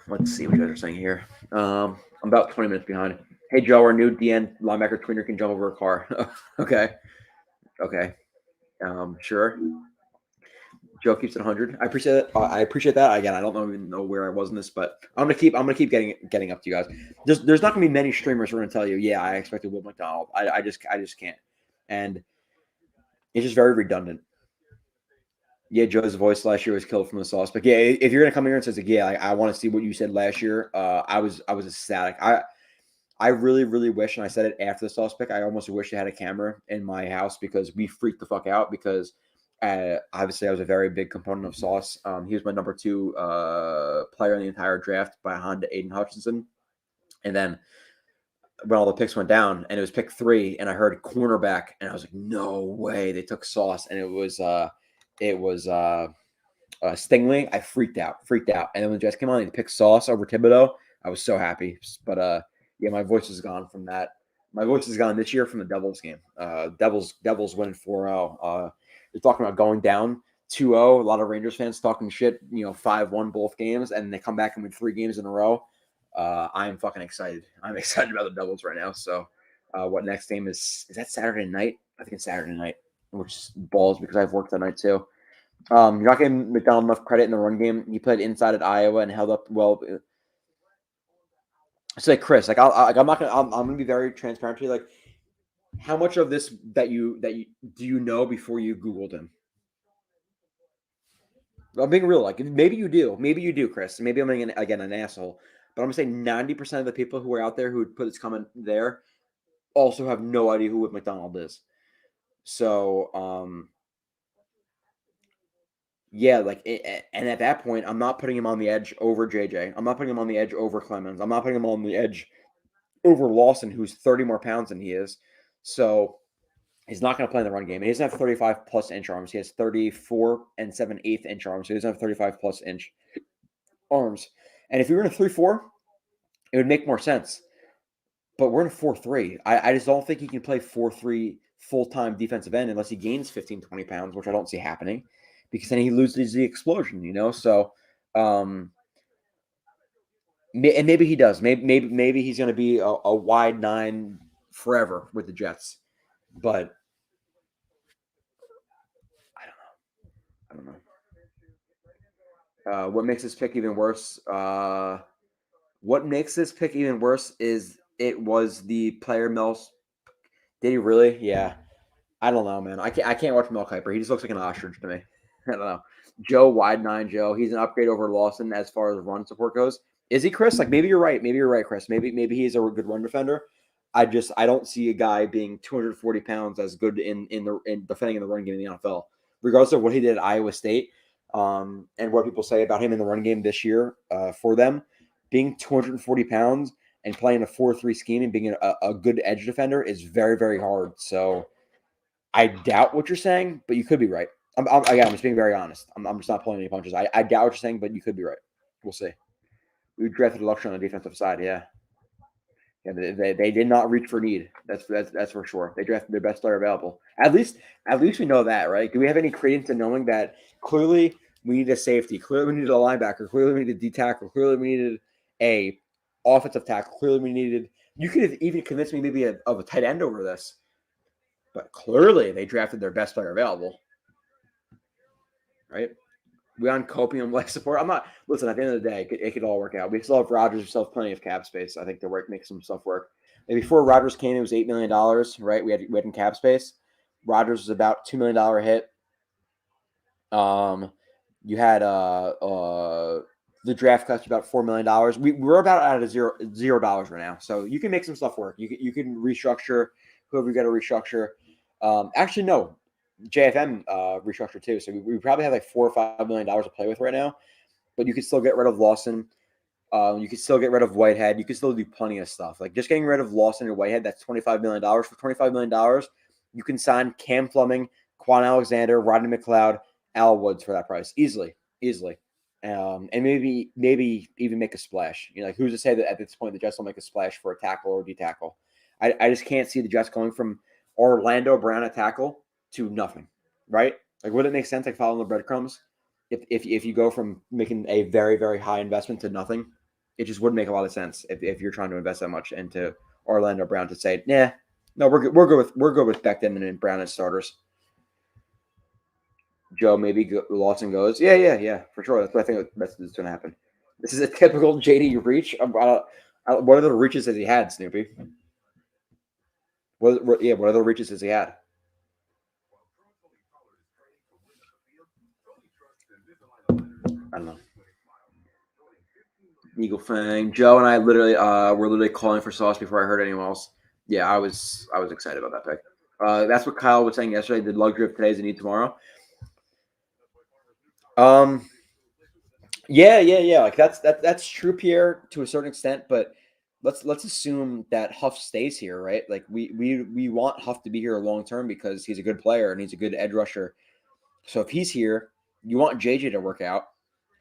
let's see what you guys are saying here. I'm about 20 minutes behind. Hey, Joe, our new DN linebacker tweener can jump over a car. Okay. Sure. Joe keeps it 100. I appreciate that. Again, I don't even know where I was in this, but I'm gonna keep getting up to you guys. There's not gonna be many streamers who are gonna tell you, yeah, I expected Will McDonald. I just can't, and it's just very redundant. Yeah, Joe's voice last year was killed from the sauce, but yeah, if you're gonna come here and say, like, yeah, I want to see what you said last year, I was ecstatic. I really, really wish, and I said it after the sauce pick, I almost wish I had a camera in my house because we freaked the fuck out because obviously I was a very big component of Sauce. He was my number 2 player in the entire draft behind Aiden Hutchinson. And then when all the picks went down and it was pick 3 and I heard cornerback and I was like, no way, they took Sauce. And it was Stingley. I freaked out. And then when the Jets came on and they picked Sauce over Thibodeau, I was so happy. But yeah, my voice is gone from that. My voice is gone this year from the Devils game. Devils winning 4-0. They're talking about going down 2-0. A lot of Rangers fans talking shit, 5-1 both games, and they come back and win 3 games in a row. I am fucking excited. I'm excited about the Devils right now. So what next game is that Saturday night? I think it's Saturday night, which is balls because I've worked that night too. You're not giving McDonald enough credit in the run game. He played inside at Iowa and held up well. So like Chris, like I'm gonna be very transparent to you. Like, how much of this that you do you know before you Googled him? I'm being real. Like maybe you do, Chris. Maybe I'm being an asshole. But I'm gonna say 90% of the people who are out there who would put this comment there also have no idea who Whit McDonald is. So yeah, like, and at that point, I'm not putting him on the edge over JJ. I'm not putting him on the edge over Clemens. I'm not putting him on the edge over Lawson, who's 30 more pounds than he is. So he's not going to play in the run game. He doesn't have 35 plus inch arms. He has 34 and 7/8 inch arms. So he doesn't have 35 plus inch. arms. And if we were in a 3-4, it would make more sense. But we're in a 4-3. I just don't think he can play 4-3 full-time defensive end unless he gains 15, 20 pounds, which I don't see happening, because then he loses the explosion, So, and maybe he does. Maybe he's going to be a wide 9 forever with the Jets. But I don't know. What makes this pick even worse? What makes this pick even worse is it was the player Mel. Did he really? Yeah. I don't know, man. I can't watch Mel Kiper. He just looks like an ostrich to me. I don't know. Joe, wide 9 Joe. He's an upgrade over Lawson as far as run support goes. Is he, Chris? Like, maybe you're right. Maybe you're right, Chris. Maybe he's a good run defender. I don't see a guy being 240 pounds as good in defending in the run game in the NFL, regardless of what he did at Iowa State, and what people say about him in the run game this year. For them, being 240 pounds and playing a 4-3 scheme and being a good edge defender is very, very hard. So I doubt what you're saying, but you could be right. I'm just being very honest. I'm just not pulling any punches. I doubt what you're saying, but you could be right. We'll see. We drafted a luxury on the defensive side, yeah. Yeah, they did not reach for need. That's for sure. They drafted their best player available. At least we know that, right? Do we have any credence in knowing that clearly we need a safety, clearly we needed a linebacker, clearly we needed a D tackle, clearly we needed a offensive tackle, clearly we needed. You could have even convinced me maybe of a tight end over this, but clearly they drafted their best player available, right? We on copium life support. I'm not. Listen, at the end of the day, it could all work out. We still have Rodgers. We still have plenty of cap space. I think to make some stuff work. And before Rodgers came, it was $8 million, right? We had in cap space. Rodgers was about $2 million hit. You had the draft cuts about $4 million. We're about out of $0 right now. So you can make some stuff work. You can restructure whoever you got to restructure. Actually, no. JFM restructure too, so we probably have like $4 or $5 million to play with right now. But you could still get rid of Lawson. You could still get rid of Whitehead. You could still do plenty of stuff. Like just getting rid of Lawson and Whitehead, that's $25 million. For $25 million, you can sign Cam Fleming, Quan Alexander, Rodney McLeod, Al Woods for that price easily. And maybe even make a splash. Like who's to say that at this point the Jets will make a splash for a tackle or a D tackle? I just can't see the Jets going from Orlando Brown at tackle to nothing, right? Like, would it make sense, like following the breadcrumbs? If you go from making a very, very high investment to nothing, it just wouldn't make a lot of sense if you're trying to invest that much into Orlando Brown to say, no, we're good with Becton and Brown as starters. Joe, maybe Lawson goes, yeah, for sure. That's what I think that's going to happen. This is a typical JD reach. What other reaches has he had, Snoopy? What other reaches has he had? I don't know. Eagle Fang. Joe and I literally were calling for sauce before I heard anyone else. Yeah, I was excited about that pick. That's what Kyle was saying yesterday. The luxury of today is a need tomorrow. Yeah. Like that's true, Pierre, to a certain extent, but let's assume that Huff stays here, right? Like we want Huff to be here long term because he's a good player and he's a good edge rusher. So if he's here, you want JJ to work out.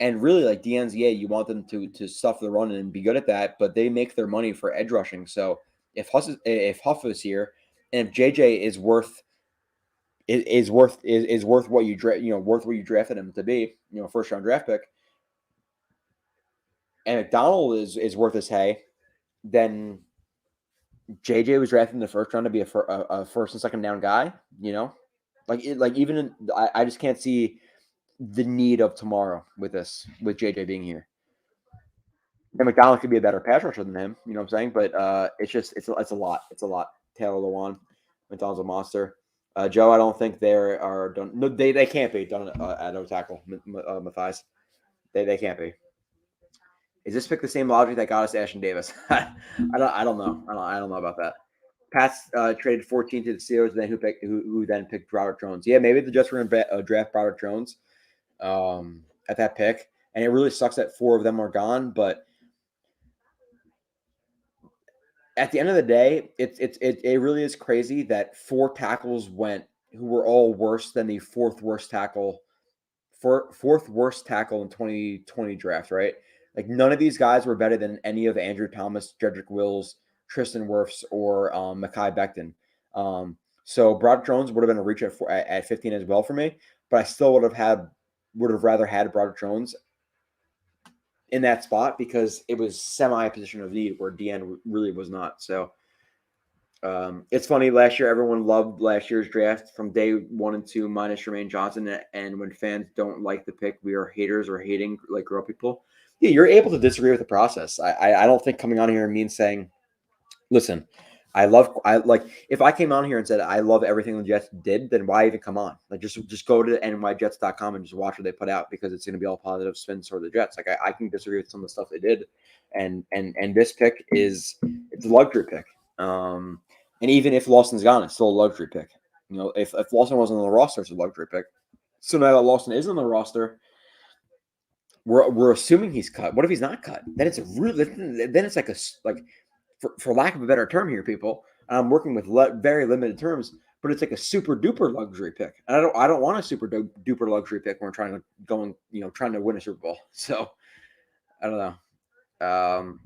And really, like DNZA, you want them to stuff the run and be good at that, but they make their money for edge rushing. So if Huff is here, and if JJ is worth what you drafted him to be, first round draft pick, and McDonald is worth his hay, then JJ was drafted in the first round to be a first and second down guy. I just can't see the need of tomorrow with JJ being here. And McDonald could be a better pass rusher than him, you know what I'm saying? But it's a lot. It's a lot. Taylor Lewan, McDonald's a monster. Joe, I don't think they are done. No, they can't be done at no tackle. Matthias, they can't be. Is this pick the same logic that got us Ashton Davis? I don't know. I don't know about that. Pats traded 14 to the Steelers, who then picked Broderick Jones. Yeah, maybe the Jets were going to draft Broderick Jones at that pick, and it really sucks that 4 of them are gone. But at the end of the day, it really is crazy that 4 tackles went who were all worse than the fourth worst tackle in 2020 draft, right? Like none of these guys were better than any of Andrew Thomas, Jedrick Wills, Tristan Wirfs, or Mekhi Becton. So Broderick Jones would have been a reach at 15 as well for me, but I still would have rather had Broderick Jones in that spot because it was semi position of need where DN really was not. So it's funny. Last year, everyone loved last year's draft from day 1 and 2 minus Jermaine Johnson. And when fans don't like the pick, we are haters or hating like girl people. Yeah, you're able to disagree with the process. I don't think coming on here means saying, listen, I like if I came on here and said I love everything the Jets did, then why even come on? Like just go to nyjets.com and just watch what they put out because it's going to be all positive spins for the Jets. Like I can disagree with some of the stuff they did, and this pick it's a luxury pick. And even if Lawson's gone, it's still a luxury pick. You know, if Lawson wasn't on the roster, it's a luxury pick. So now that Lawson is on the roster, we're assuming he's cut. What if he's not cut? Then it's like for lack of a better term here, people. I'm working with very limited terms, but it's like a super duper luxury pick. And I don't want a super duper luxury pick when we're trying to win a Super Bowl. So I don't know.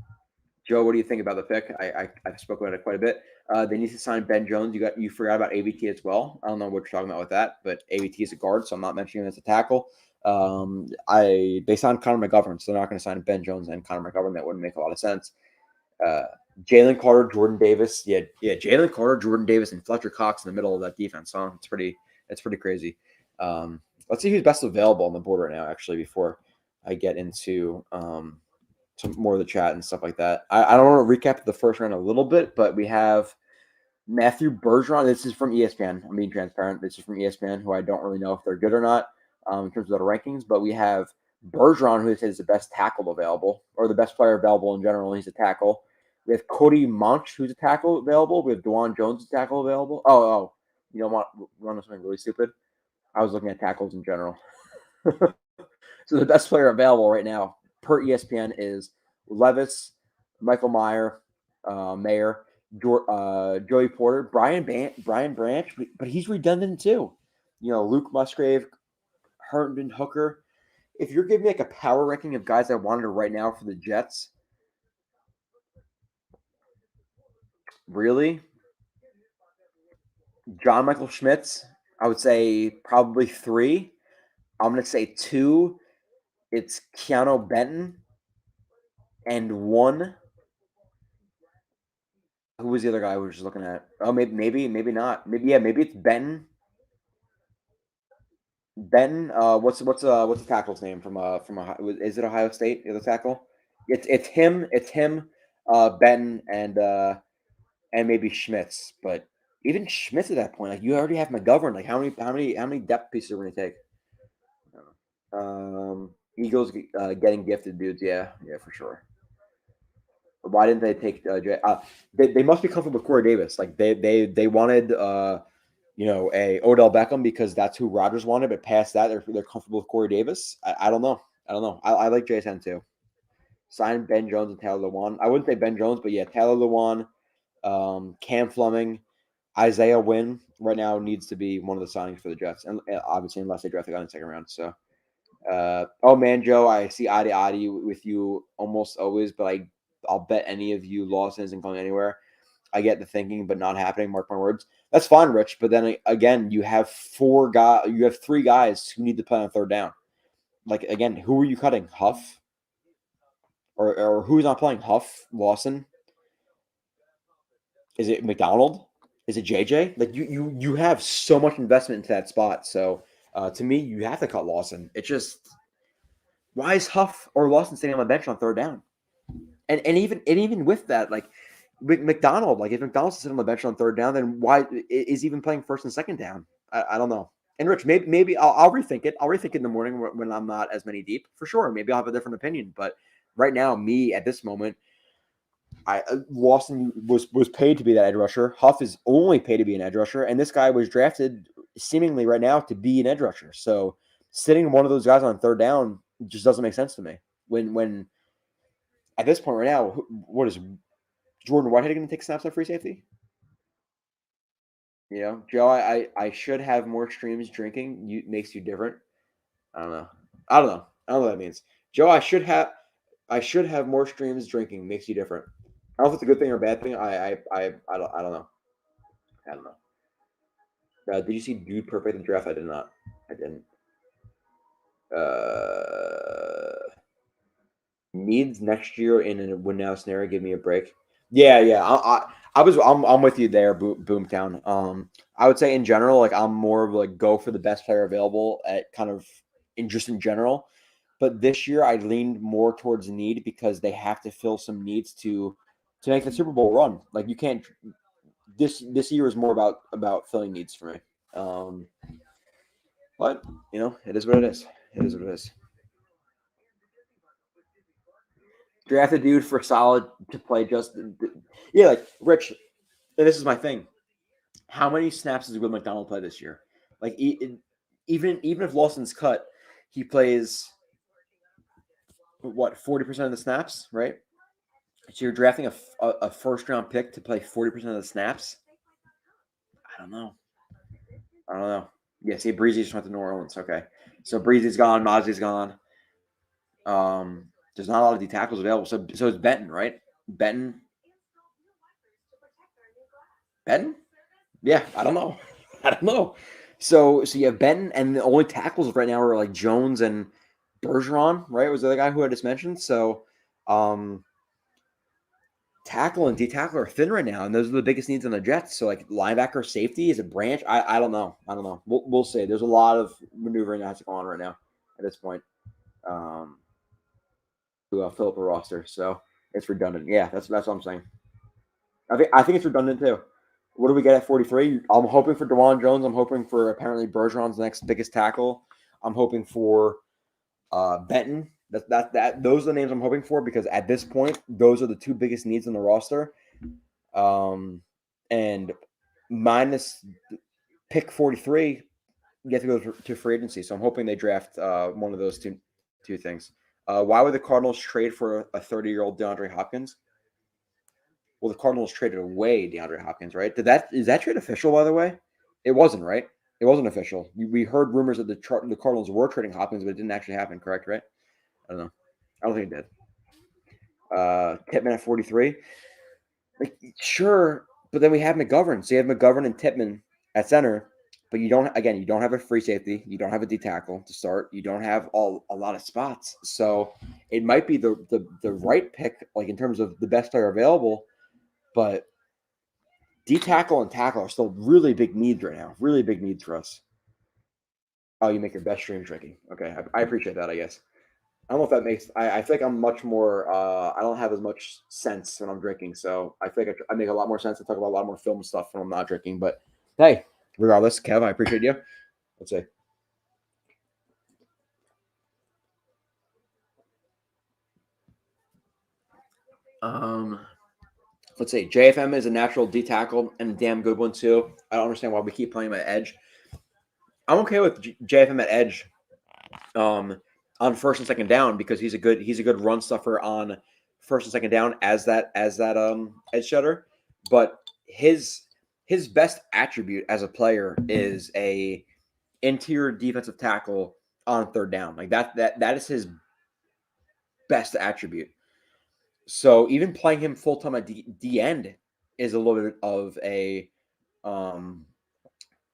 Joe, what do you think about the pick? I've spoken about it quite a bit. They need to sign Ben Jones. You forgot about ABT as well. I don't know what you're talking about with that, but ABT is a guard, so I'm not mentioning him as a tackle. They signed Connor McGovern, so they're not going to sign Ben Jones and Connor McGovern. That wouldn't make a lot of sense. Jalen Carter, Jordan Davis. Yeah. Jalen Carter, Jordan Davis, and Fletcher Cox in the middle of that defense. Huh? It's pretty crazy. Let's see who's best available on the board right now, actually, before I get into some more of the chat and stuff like that. I don't want to recap the first round a little bit, but we have Matthew Bergeron. This is from ESPN. I'm being transparent. This is from ESPN, who I don't really know if they're good or not in terms of the rankings, but we have Bergeron, who says the best tackle available, or the best player available in general. He's a tackle. We have Cody Monch, who's a tackle available. We have DeJuan Jones, a tackle available. Oh, you know what? Run something really stupid. I was looking at tackles in general. So the best player available right now per ESPN is Levis, Michael Mayer, Joey Porter, Brian Branch, but he's redundant too. You know, Luke Musgrave, Herndon Hooker. If you're giving me like a power ranking of guys I wanted right now for the Jets, really? John Michael Schmitz, I would say probably 3. I'm going to say 2. It's Keanu Benton. And 1. Who was the other guy we were just looking at? Oh, maybe not. Maybe it's Benton. Benton. What's the tackle's name from Ohio? Is it Ohio State? The other tackle? It's him. It's him. Benton and maybe Schmitz. But even Schmitz at that point, like you already have McGovern. Like how many depth pieces are we gonna take? Eagles getting gifted dudes. Yeah, for sure. Why didn't they take Jay? They must be comfortable with Corey Davis. Like they wanted a Odell Beckham because that's who Rodgers wanted, but past that they're comfortable with Corey Davis. I don't know. I like JSN too. Sign Ben Jones and Taylor Lewan. I wouldn't say Ben Jones, but yeah, Taylor Lewan, Cam Fleming, Isaiah Wynn right now needs to be one of the signings for the Jets, and obviously unless they draft a guy in the second round. So, oh man, Joe, I see eye to eye with you almost always, but I'll bet any of you Lawson isn't going anywhere. I get the thinking, but not happening. Mark my words. That's fine, Rich. But then again, you have 3 guys who need to play on third down. Like again, who are you cutting? Huff, or who's not playing? Huff, Lawson. Is it McDonald? Is it JJ? Like you have so much investment into that spot. So to me, you have to cut Lawson. It's just why is Huff or Lawson sitting on the bench on third down? And even with that, like McDonald, like if McDonald's sitting on the bench on third down, then why is he even playing first and second down? I don't know. And Rich, maybe I'll rethink it. I'll rethink it in the morning when I'm not as many deep for sure. Maybe I'll have a different opinion. But right now, me at this moment, Lawson was paid to be that edge rusher. Huff is only paid to be an edge rusher, and this guy was drafted seemingly right now to be an edge rusher. So sitting one of those guys on third down just doesn't make sense to me. When at this point right now, what is Jordan Whitehead going to take snaps at free safety? You know, Joe, I should have more streams drinking. Makes you different. I don't know. I don't know what that means. Joe, I should have. I should have more streams drinking. Makes you different. I don't know if it's a good thing or a bad thing. I don't know. I don't know. Did you see Dude Perfect in the draft? I did not. I didn't. Needs next year in a win now scenario. Give me a break. Yeah. I'm with you there, Boomtown. I would say in general, like I'm more of like go for the best player available at kind of in general. But this year I leaned more towards need because they have to fill some needs to make the Super Bowl run. Like you can't. This year is more about filling needs for me. But it is what it is. It is what it is. Draft a dude for solid to play just like Rich. And this is my thing. How many snaps does Will McDonald play this year? Like even if Lawson's cut, he plays what 40% of the snaps, right? So you're drafting a first round pick to play 40% of the snaps. I don't know. Yeah, see, Breezy just went to New Orleans. Okay, so Breezy's gone, Mozzie's gone. There's not a lot of D tackles available. So it's Benton, right? Benton. Yeah, I don't know. So you have Benton, and the only tackles right now are like Jones and Bergeron, right? Was the other guy who I just mentioned. So, tackle and D tackle are thin right now, and those are the biggest needs on the Jets. So like linebacker, safety is a branch. I don't know. We'll see. There's a lot of maneuvering that has to go on right now at this point. To fill up a roster, so it's redundant. Yeah, that's what I'm saying. I think it's redundant too. What do we get at 43? I'm hoping for DeJuan Jones. I'm hoping for apparently Bergeron's next biggest tackle. I'm hoping for Benton. Those are the names I'm hoping for because at this point, those are the two biggest needs on the roster. And minus pick 43, you have to go to free agency. So I'm hoping they draft one of those two things. Why would the Cardinals trade for a 30-year-old DeAndre Hopkins? Well, the Cardinals traded away DeAndre Hopkins, right? Is that trade official, by the way? It wasn't, right? It wasn't official. We heard rumors that the Cardinals were trading Hopkins, but it didn't actually happen, correct, right? I don't know. I don't think it did. Pittman at 43. Like, sure, but then we have McGovern. So you have McGovern and Pittman at center, but you don't have a free safety. You don't have a D tackle to start. You don't have a lot of spots. So it might be the right pick, like in terms of the best player available, but D tackle and tackle are still really big needs right now. Really big needs for us. Oh, you make your best stream drinking. Okay, I appreciate that, I guess. I don't know if that makes. I feel like I'm much more. I don't have as much sense when I'm drinking, so I feel like I make a lot more sense to talk about a lot more film stuff when I'm not drinking. But hey, regardless, Kev, I appreciate you. Let's see. Let's see. JFM is a natural D tackle and a damn good one too. I don't understand why we keep playing him at edge. I'm okay with JFM at edge. On first and second down because he's a good run stuffer on first and second down as that edge shutter. But his best attribute as a player is a interior defensive tackle on third down. Like that is his best attribute. So even playing him full time at D end is a little bit of a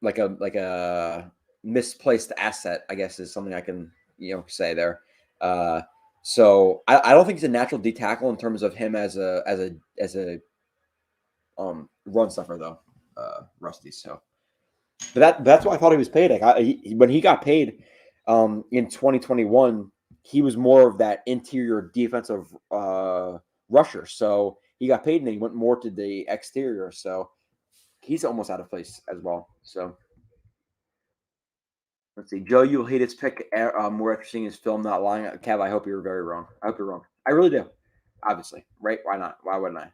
like a misplaced asset, I guess, is something I can say there. So I don't think he's a natural D tackle in terms of him as a run stuffer though, Rusty. So, but that's why I thought he was paid. Like when he got paid in 2021, he was more of that interior defensive rusher. So he got paid and he went more to the exterior. So he's almost out of place as well. So. Let's see. Joe, you'll hate his pick. More interesting is film, not lying. Kev, I hope you're very wrong. I hope you're wrong. I really do. Obviously. Right? Why not? Why wouldn't I?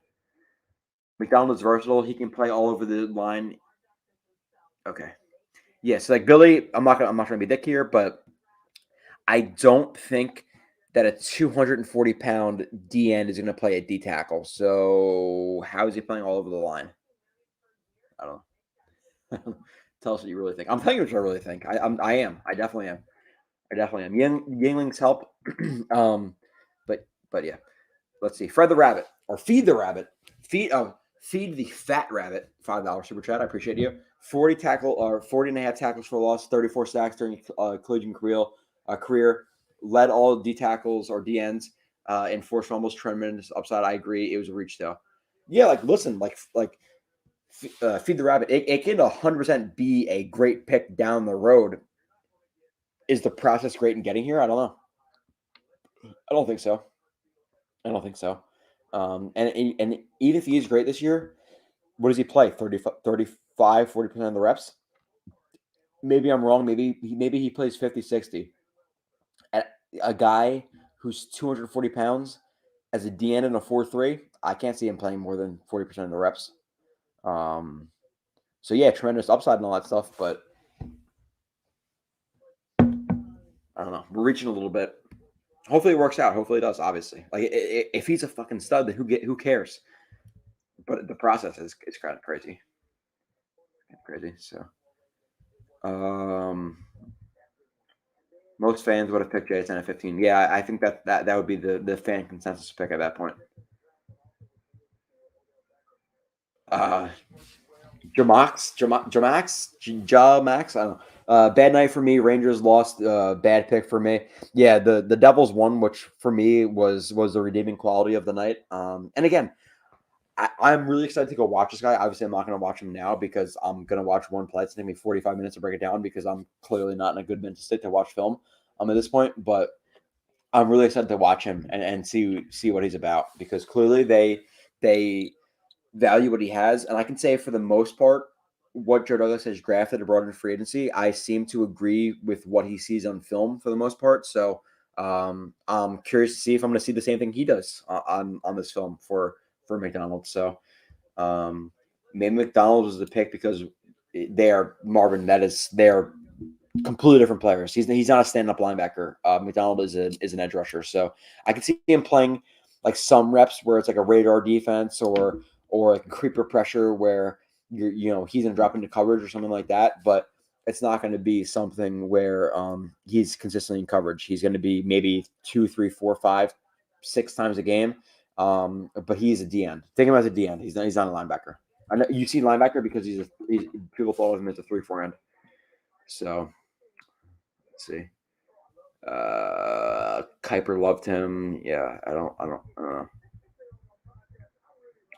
McDonald is versatile. He can play all over the line. Okay. Yeah, so like Billy, I'm not trying to be dick here, but I don't think that a 240-pound D end is going to play a D tackle. So how is he playing all over the line? I don't know. Tell us what you really think. I'm telling you what I really think. I am. I definitely am. Yingling's help, but But yeah, let's see. Fred the Rabbit or Feed the Rabbit. Feed the Fat Rabbit. $5 super chat. I appreciate you. 40 and a half tackles for loss, 34 sacks during collegiate career. Led all D tackles or DNs and forced fumbles. Tremendous upside. I agree. It was a reach though. Yeah, listen, Feed the Rabbit. It can 100% be a great pick down the road. Is the process great in getting here? I don't know. I don't think so. And even if he's great this year, what does he play? 35, 40% of the reps? Maybe I'm wrong. Maybe he plays 50, 60. A guy who's 240 pounds as a DN in a 4-3, I can't see him playing more than 40% of the reps. So yeah, tremendous upside and all that stuff, but I don't know. We're reaching a little bit. Hopefully it works out. Hopefully it does, obviously. If he's a fucking stud, then who cares? But the process is kind of crazy. So most fans would have picked JSN at 15. Yeah, I think that would be the fan consensus pick at that point. Jamax, I don't know. Bad night for me. Rangers lost. Bad pick for me. Yeah, the Devils won, which for me was the redeeming quality of the night. And again, I'm really excited to go watch this guy. Obviously, I'm not going to watch him now because I'm going to watch one play. It's going to take me 45 minutes to break it down because I'm clearly not in a good mental state to watch film at this point. But I'm really excited to watch him and see what he's about because clearly they value what he has. And I can say for the most part, what Joe Douglas has drafted and brought in free agency, I seem to agree with what he sees on film for the most part. So I'm curious to see if I'm going to see the same thing he does on this film for McDonald's. So maybe McDonald's was the pick because they are Marvin. They are completely different players. He's not a stand-up linebacker. McDonald is an edge rusher. So I can see him playing some reps where it's a radar defense or a creeper pressure where he's gonna drop into coverage or something like that. But it's not going to be something where he's consistently in coverage. He's going to be maybe 2, 3, 4, 5, 6 times a game. But he's a DN. Think of him as a DN. He's not a linebacker. I know you see linebacker because people thought of him as a 3-4 end. So let's see. Kuiper loved him. Yeah, I don't know.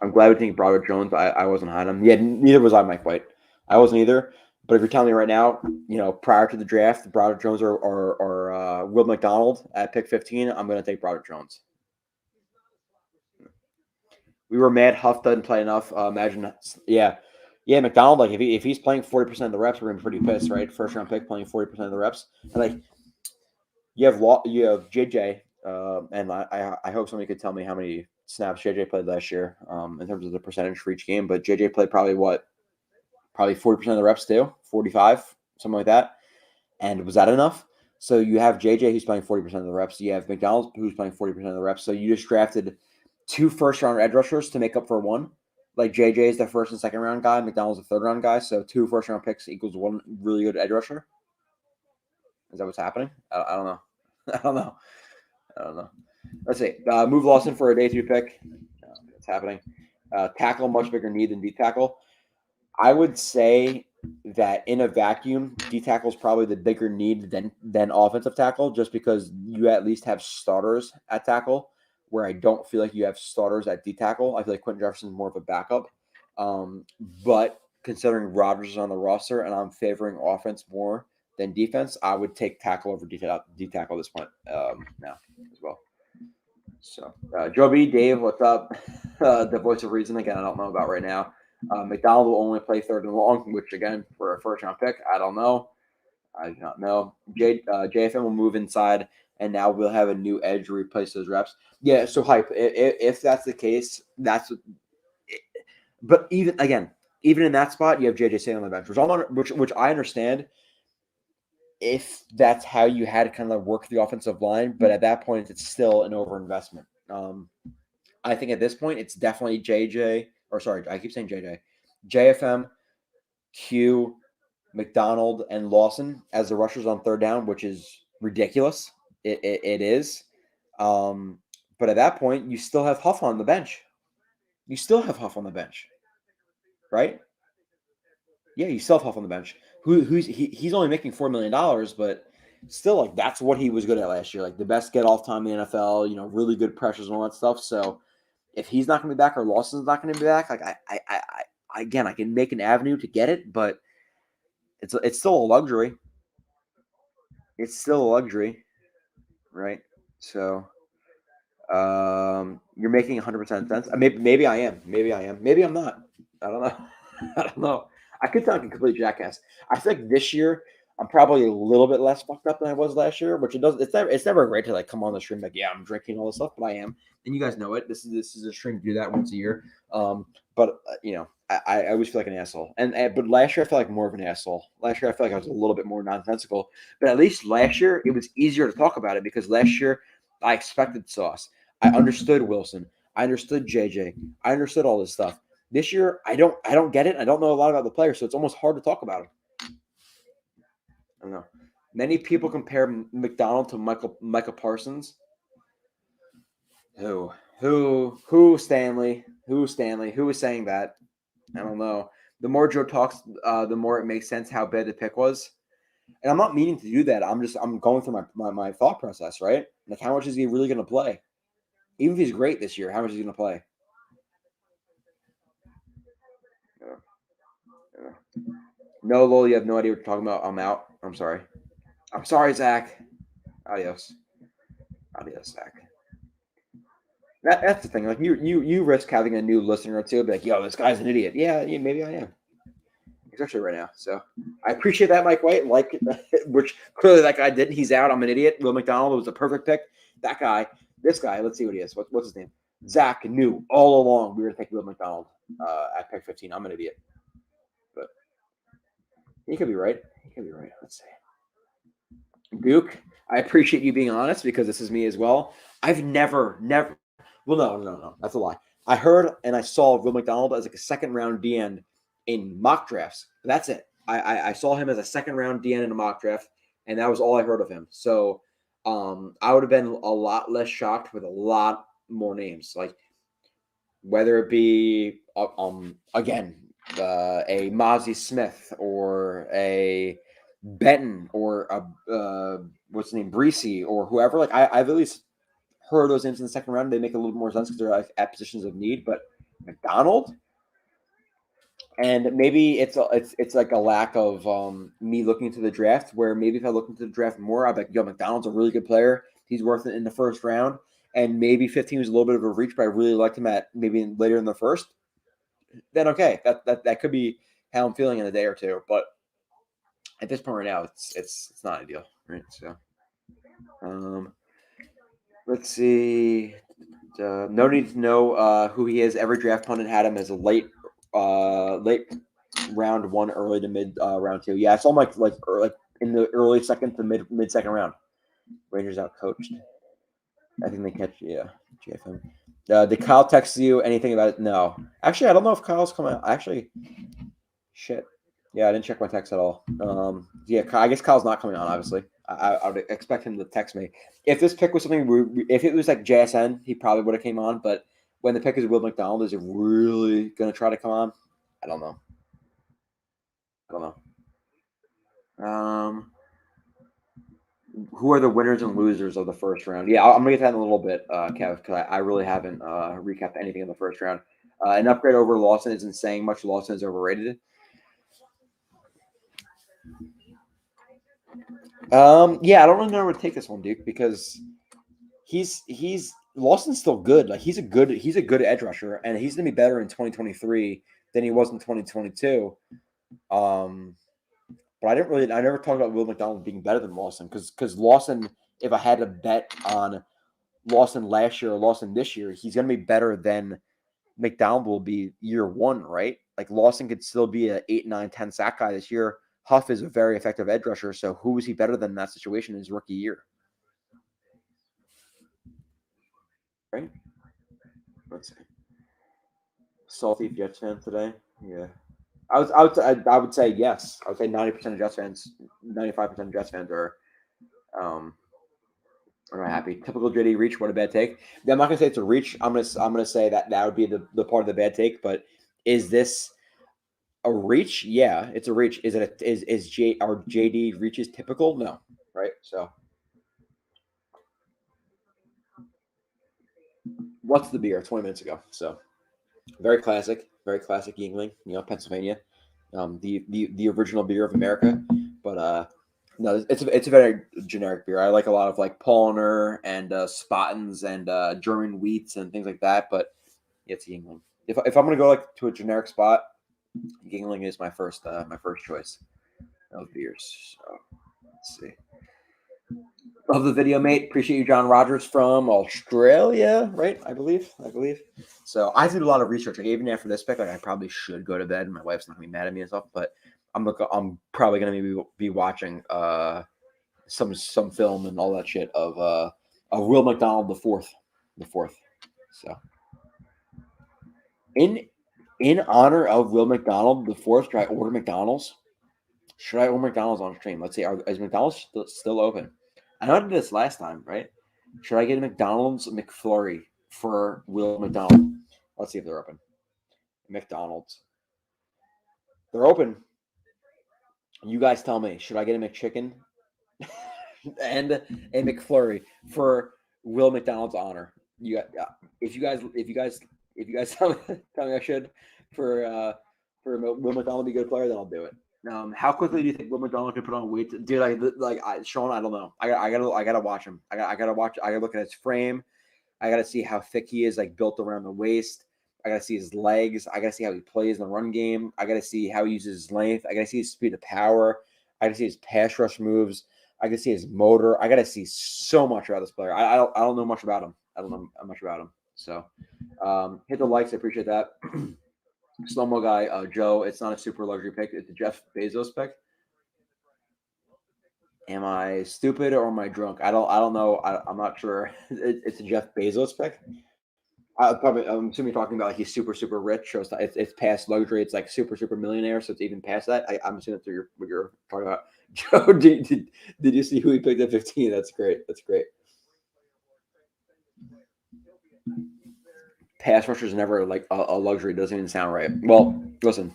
I'm glad we think Broderick Jones. I wasn't high on him. Yeah, neither was I, Mike White. I wasn't either. But if you're telling me right now, prior to the draft, Broderick Jones or Will McDonald at pick 15, I'm going to take Broderick Jones. We were mad Huff doesn't play enough. Imagine, yeah, McDonald. If he's playing 40% of the reps, we're gonna be pretty pissed, right? First round pick playing 40% of the reps, and you have JJ, and I hope somebody could tell me how many snaps JJ played last year, in terms of the percentage for each game. But JJ played probably 40% of the reps too, 45, something like that. And was that enough? So you have JJ who's playing 40% of the reps. You have McDonald who's playing 40% of the reps. So you just drafted 2 first-round edge rushers to make up for 1. JJ is the first and second round guy. McDonald's the third round guy. So 2 first-round picks equals 1 really good edge rusher. Is that what's happening? I don't know. I don't know. Let's see. Move Lawson for a day 2 pick. It's happening. Tackle, much bigger need than D tackle. I would say that in a vacuum, D tackle is probably the bigger need than offensive tackle, just because you at least have starters at tackle, where I don't feel like you have starters at D tackle. I feel like Quentin Jefferson is more of a backup. But considering Rodgers is on the roster and I'm favoring offense more than defense, I would take tackle over D tackle at this point now as well. So, Joe B, Dave, what's up? The voice of reason, again, I don't know about right now. McDonald will only play third and long, which, again, for a first-round pick, I don't know. I do not know. JFM will move inside, and now we'll have a new edge to replace those reps. Yeah, so hype. If that's the case, that's what – but even in that spot, you have JJ sitting on the bench, which I understand if that's how you had to kind of work the offensive line, but at that point, it's still an overinvestment. I think at this point, it's definitely JFM, Q, McDonald, and Lawson as the rushers on third down, which is ridiculous. It is. But at that point, you still have Huff on the bench. You still have Huff on the bench, right? Yeah, you still have Huff on the bench. He's only making $4 million, but still, like, that's what he was good at last year. Like, the best get off time in the NFL, really good pressures and all that stuff. So if he's not going to be back or Lawson's not going to be back, like, I can make an avenue to get it, but it's still a luxury. It's still a luxury, right? So you're making 100% sense. Maybe I am. Maybe I am. Maybe I'm not. I don't know. I don't know. I could sound like a complete jackass. I feel like this year I'm probably a little bit less fucked up than I was last year, which it's never great to like come on the stream like, yeah, I'm drinking all this stuff, but I am, and you guys know it. This is a stream to do that once a year. But I always feel like an asshole, but last year I felt like more of an asshole. Last year I felt like I was a little bit more nonsensical, but at least last year it was easier to talk about it because last year I expected Sauce. I understood Wilson. I understood JJ. I understood all this stuff. This year, I don't get it. I don't know a lot about the player, so it's almost hard to talk about him. I don't know. Many people compare McDonald to Michael Parsons. Who, Stanley? Who, Stanley? Who is saying that? I don't know. The more Joe talks, the more it makes sense how bad the pick was. And I'm not meaning to do that. I'm going through my thought process, right? Like, how much is he really going to play? Even if he's great this year, how much is he going to play? No, Lowell, you have no idea what you're talking about. I'm out. I'm sorry. I'm sorry, Zach. Adios. Adios, Zach. That's the thing. Like you risk having a new listener or two, be like, yo, this guy's an idiot. Yeah, maybe I am. Especially right now. So I appreciate that, Mike White. Like, which clearly that guy didn't. He's out. I'm an idiot. Will McDonald was a perfect pick. That guy, this guy, let's see what he is. What's his name? Zach knew all along we were going to take Will McDonald at pick 15. I'm an idiot. But he could be right. He could be right. Let's see. Duke, I appreciate you being honest because this is me as well. I've never. Well, no. That's a lie. I heard and I saw Will McDonald as like a second round DN in mock drafts. That's it. I saw him as a second round DN in a mock draft, and that was all I heard of him. So I would have been a lot less shocked with a lot more names, like whether it be again a Mozzie Smith or a Benton or a what's his name, Breesy or whoever. Like I've at least heard those names in the second round. They make a little more sense because they're like at positions of need. But McDonald, and maybe it's like a lack of me looking into the draft. Where maybe if I look into the draft more, I'd be like, yo, McDonald's a really good player. He's worth it in the first round. And maybe 15 was a little bit of a reach, but I really liked him at maybe later in the first. Then okay, that could be how I'm feeling in a day or two. But at this point right now, it's not ideal, right? So, let's see. No need to know who he is. Every draft pundit had him as a late round one, early to mid round two. Yeah, I saw him like in the early second to mid second round. Rangers out coached. I think they catch GFM. Did Kyle text you anything about it? No. Actually, I don't know if Kyle's coming out. Actually, shit. Yeah, I didn't check my text at all. Yeah, I guess Kyle's not coming on, obviously. I would expect him to text me. If this pick was something, if it was like JSN, he probably would have came on. But when the pick is Will McDonald, is it really going to try to come on? I don't know. Who are the winners and losers of the first round? Yeah, I'm going to get that in a little bit, Kev, because I really haven't recapped anything in the first round. An upgrade over Lawson isn't saying much. Lawson is overrated. Yeah, I don't really know where to take this one, Duke, because he's Lawson's still good. Like he's a good edge rusher, and he's gonna be better in 2023 than he was in 2022. But I never talked about Will McDonald being better than Lawson because Lawson, if I had to bet on Lawson last year or Lawson this year, he's gonna be better than McDonald will be year one, right? Like Lawson could still be a 8, 9, 10 sack guy this year. Huff is a very effective edge rusher, so who is he better than in that situation in his rookie year? Right? Let's see. Salty Jets fan today? Yeah. I would say yes. I would say 90% of Jets fans, 95% of Jets fans are I'm not happy. Typical JD reach. What a bad take. I'm not gonna say it's a reach. I'm gonna say that would be the part of the bad take. But is this a reach? Yeah, it's a reach. Is it is JD reaches typical? No, right? So what's the beer? 20 minutes ago. So very classic Yingling. Pennsylvania, the original beer of America. But no, it's a very generic beer. I like a lot of like Paulaner and Spattens and German wheats and things like that. But it's Yingling. If I'm gonna go like to a generic spot, Yingling is my first choice of beers. So let's see. Love the video, mate. Appreciate you, John Rogers from Australia, right? I believe. So I did a lot of research. Like even after this pick, like I probably should go to bed. My wife's not gonna be mad at me and stuff, but I'm probably gonna be watching some film and all that shit of Will McDonald the fourth. So in honor of Will McDonald the fourth, should I order McDonald's? Should I order McDonald's on stream? Let's see. Is McDonald's still open? I know I did this last time, right? Should I get a McDonald's McFlurry for Will McDonald? Let's see if they're open. McDonald's. They're open. You guys tell me. Should I get a McChicken and a McFlurry for Will McDonald's honor? If you guys tell me I should for Will McDonald be a good player, then I'll do it. How quickly do you think Will McDonald can put on weight? Dude, Sean, I don't know. I gotta watch him. I gotta look at his frame. I gotta see how thick he is, like built around the waist. I gotta see his legs. I gotta see how he plays in the run game. I gotta see how he uses his length. I gotta see his speed of power. I gotta see his pass rush moves. I gotta see his motor. I gotta see so much about this player. I don't know much about him. I don't know much about him. So hit the likes. I appreciate that. Slow-mo guy, Joe, it's not a super luxury pick. It's a Jeff Bezos pick. Am I stupid or am I drunk? I don't know. I'm not sure. It's a Jeff Bezos pick. I'm assuming you're talking about like he's super, super rich. So it's past luxury. It's like super, super millionaire. So it's even past that. I'm assuming that's what you're talking about. Joe, did you see who he picked at 15? That's great. Pass rusher is never like a luxury. It doesn't even sound right. Well, listen,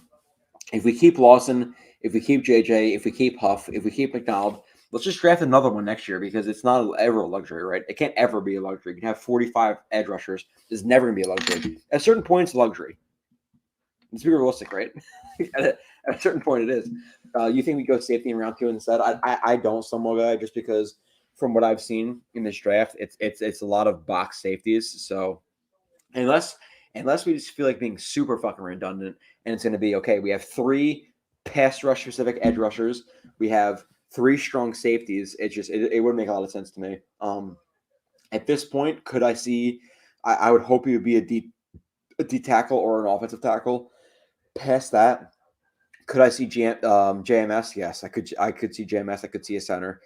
if we keep Lawson, if we keep JJ, if we keep Huff, if we keep McDonald, let's just draft another one next year because it's not ever a luxury, right? It can't ever be a luxury. You can have 45 edge rushers. It's never going to be a luxury. At a certain point, it's a luxury. Let's be realistic, right? At a certain point, it is. You think we go safety in round 2 instead? I don't, some guy, just because from what I've seen in this draft, it's a lot of box safeties. So unless we just feel like being super fucking redundant and it's going to be, okay, we have 3 pass rush specific edge rushers. We have 3 strong safeties. It wouldn't make a lot of sense to me. At this point, could I see, I would hope he would be a D tackle or an offensive tackle. Past that, could I see JMS? Yes, I could see JMS. I could see a center.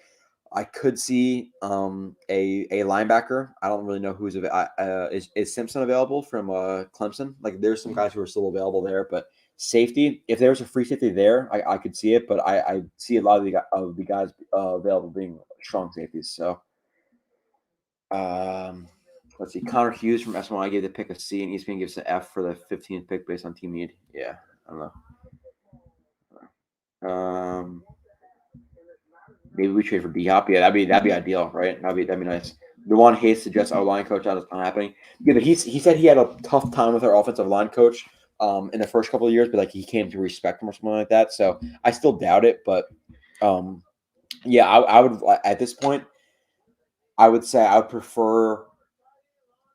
I could see a linebacker. I don't really know who's is Simpson available from Clemson? Like there's some guys who are still available there, but safety, if there's a free safety there, I could see it, but I see a lot of the guys available being strong safeties. So let's see. Connor Hughes from S1, I gave the pick a C, and ESPN gives an F for the 15th pick based on team need. Yeah, I don't know. Maybe we trade for D-Hop. Yeah, that'd be ideal, right? That'd be nice. DeJuan Hayes suggests our line coach. That is not happening. Yeah, but he said he had a tough time with our offensive line coach in the first couple of years, but like he came to respect him or something like that. So I still doubt it, but yeah, I would at this point. I would say I would prefer.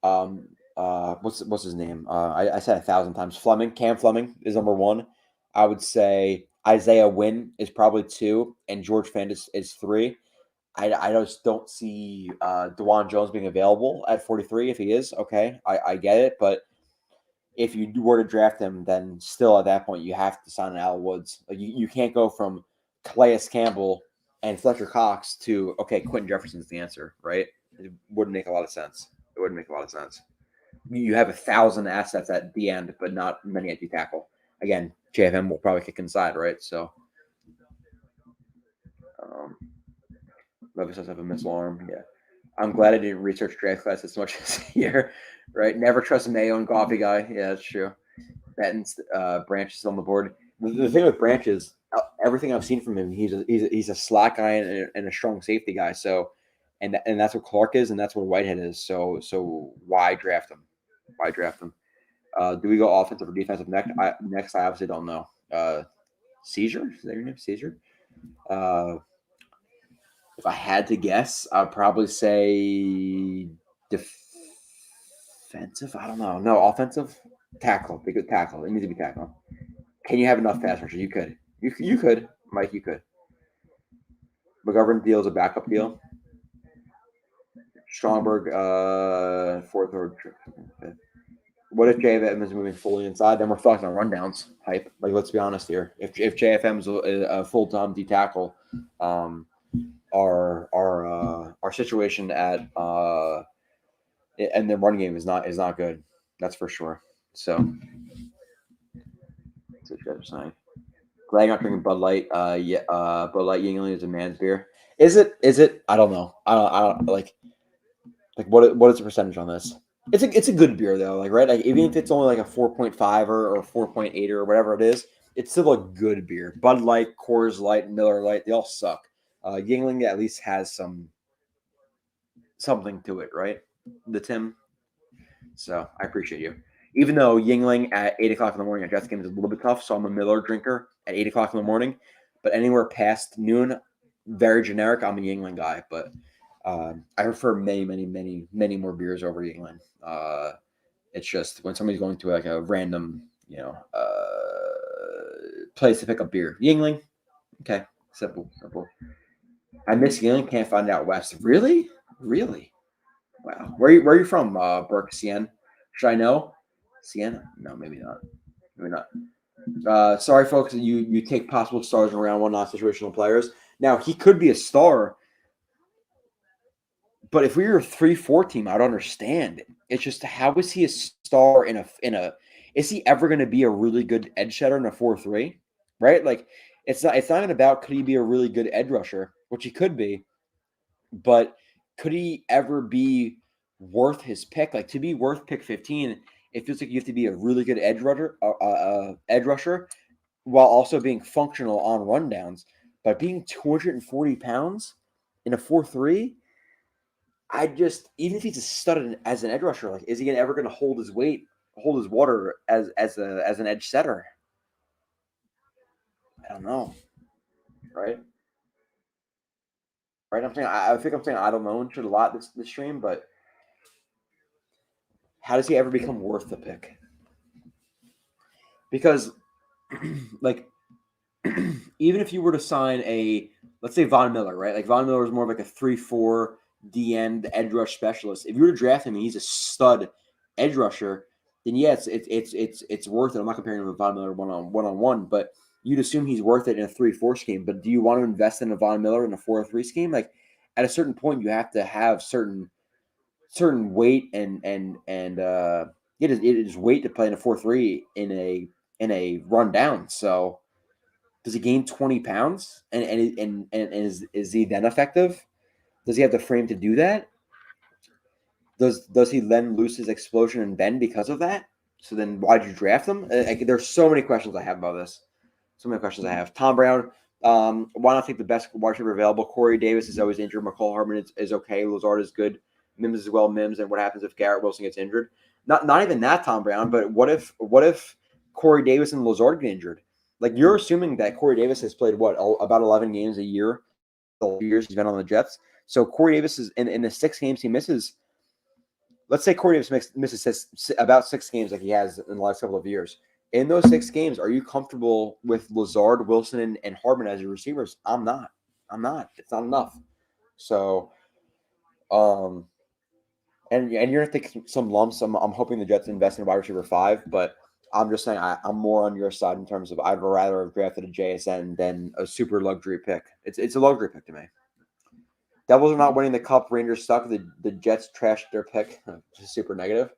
What's his name? I said 1,000 times. Cam Fleming is number 1. I would say Isaiah Wynn is probably 2, and George Fant is 3. I just don't see DeJuan Jones being available at 43. If he is, okay, I get it. But if you were to draft him, then still at that point you have to sign Al Woods. Like you can't go from Calais Campbell and Fletcher Cox to, okay, Quentin Jefferson's the answer, right? It wouldn't make a lot of sense. You have 1,000 assets at the end, but not many at D tackle. Again, JFM will probably kick inside, right? So, Levis does have a missile arm. Yeah, I'm glad I didn't research draft class as much this year, right? Never trust Mayo and Coffee guy. Yeah, that's true. Benton's Branch is on the board. The thing with Branch is everything I've seen from him. He's a slack guy and a strong safety guy. So, and that's what Clark is, and that's what Whitehead is. So why draft him? Why draft him? Do we go offensive or defensive next? Next, I obviously don't know. Seizure? Is that your name? Seizure? If I had to guess, I'd probably say defensive. I don't know. No, offensive. Tackle. Be good tackle. It needs to be tackle. Can you have enough pass rushers? You could. You could. Mike, you could. McGovern deal is a backup deal. Stromberg, fourth or fifth. What if JFM is moving fully inside? Then we're fucking on rundowns. Hype. Like, let's be honest here. If JFM is a full-time D tackle, our situation at and the run game is not good. That's for sure. So that's what you guys are saying. Glad you're not drinking Bud Light. Bud Light Yingling is a man's beer. Is it? I don't know. I don't like what is the percentage on this? It's a good beer though. Like, right? Like, even if it's only like a 4.5 or 4.8 or whatever it is, it's still a good beer. Bud Light, Coors Light, Miller Light, they all suck. Yingling at least has something to it, right? The Tim. So I appreciate you. Even though Yingling at 8 o'clock in the morning at Jets game is a little bit tough, so I'm a Miller drinker at 8 o'clock in the morning. But anywhere past noon, very generic. I'm a Yingling guy, but I prefer many more beers over Yingling. It's just when somebody's going to like a random, place to pick up beer. Yingling, okay, simple. I miss Yingling. Can't find it out west. Really? Wow. Where are you from, Burke? Cien? Should I know? Sienna? No, maybe not. Sorry, folks. You take possible stars in round one, not situational players. Now he could be a star, but if we were a 3-4 team, I'd understand. It's just, how is he a star in a? Is he ever going to be a really good edge setter in a 4-3? Right? Like, it's not even about could he be a really good edge rusher, which he could be, but could he ever be worth his pick? Like, to be worth pick 15, it feels like you have to be a really good edge rusher, while also being functional on rundowns. But being 240 pounds in a 4-3, even if he's a stud as an edge rusher, like, is he ever going to hold his weight, hold his water as an edge setter? I don't know, right? Right, I think I'm saying I don't know a lot this stream, but how does he ever become worth the pick? Because, like, even if you were to sign let's say Von Miller, right? Like, Von Miller is more of like a 3-4 D end edge rush specialist. If you were to draft him and he's a stud edge rusher, then yeah, it's worth it. I'm not comparing him with Von Miller one-on-one, but you'd assume he's worth it in a 3-4 scheme. But do you want to invest in a Von Miller in a 4-3 scheme? Like, at a certain point, you have to have certain weight and it is weight to play in a 4-3 in a rundown. So does he gain 20 pounds and is he then effective? Does he have the frame to do that? Does he then lose his explosion and bend because of that? So then why did you draft him? There's so many questions I have about this. So many questions I have. Tom Brown, why not take the best wide receiver available? Corey Davis is always injured. McCall Hardman is okay. Lazard is good. Mims is well. Mims. And what happens if Garrett Wilson gets injured? Not even that, Tom Brown. But what if Corey Davis and Lazard get injured? Like, you're assuming that Corey Davis has played about 11 games a year, the years he's been on the Jets. So Corey Davis is in the 6 games he misses. Let's say Corey Davis misses about 6 games like he has in the last couple of years. In those 6 games, are you comfortable with Lazard, Wilson, and Hardman as your receivers? I'm not. It's not enough. So, and you're gonna take some lumps. I'm hoping the Jets invest in wide receiver 5, but I'm just saying I'm more on your side in terms of I'd rather have drafted a JSN than a super luxury pick. It's a luxury pick to me. Devils are not winning the Cup. Rangers suck. The Jets trashed their pick. Super negative.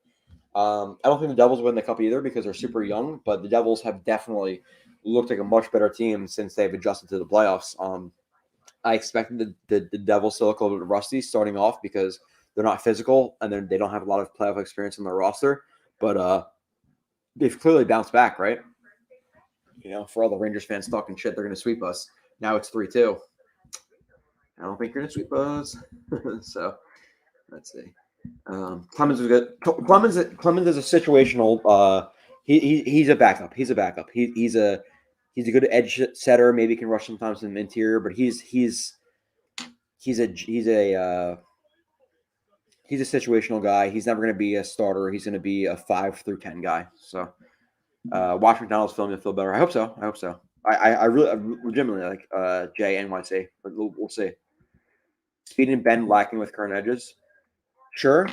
I don't think the Devils win the Cup either because they're super young, but the Devils have definitely looked like a much better team since they've adjusted to the playoffs. I expected the Devils to look a little bit rusty starting off because they're not physical, and they don't have a lot of playoff experience in their roster. But they've clearly bounced back, right? For all the Rangers fans talking shit, they're going to sweep us. Now it's 3-2. I don't think you're going to sweep us. So let's see. Clemens was good. Clemens is a situational. He's a backup. He's a good edge setter. Maybe can rush sometimes in the interior, but he's a situational guy. He's never going to be a starter. He's going to be a 5 through 10 guy. So watch McDonald's film. You'll feel better. I hope so. I legitimately like JNYC, but we'll see. Speed and bend lacking with current edges. Sure.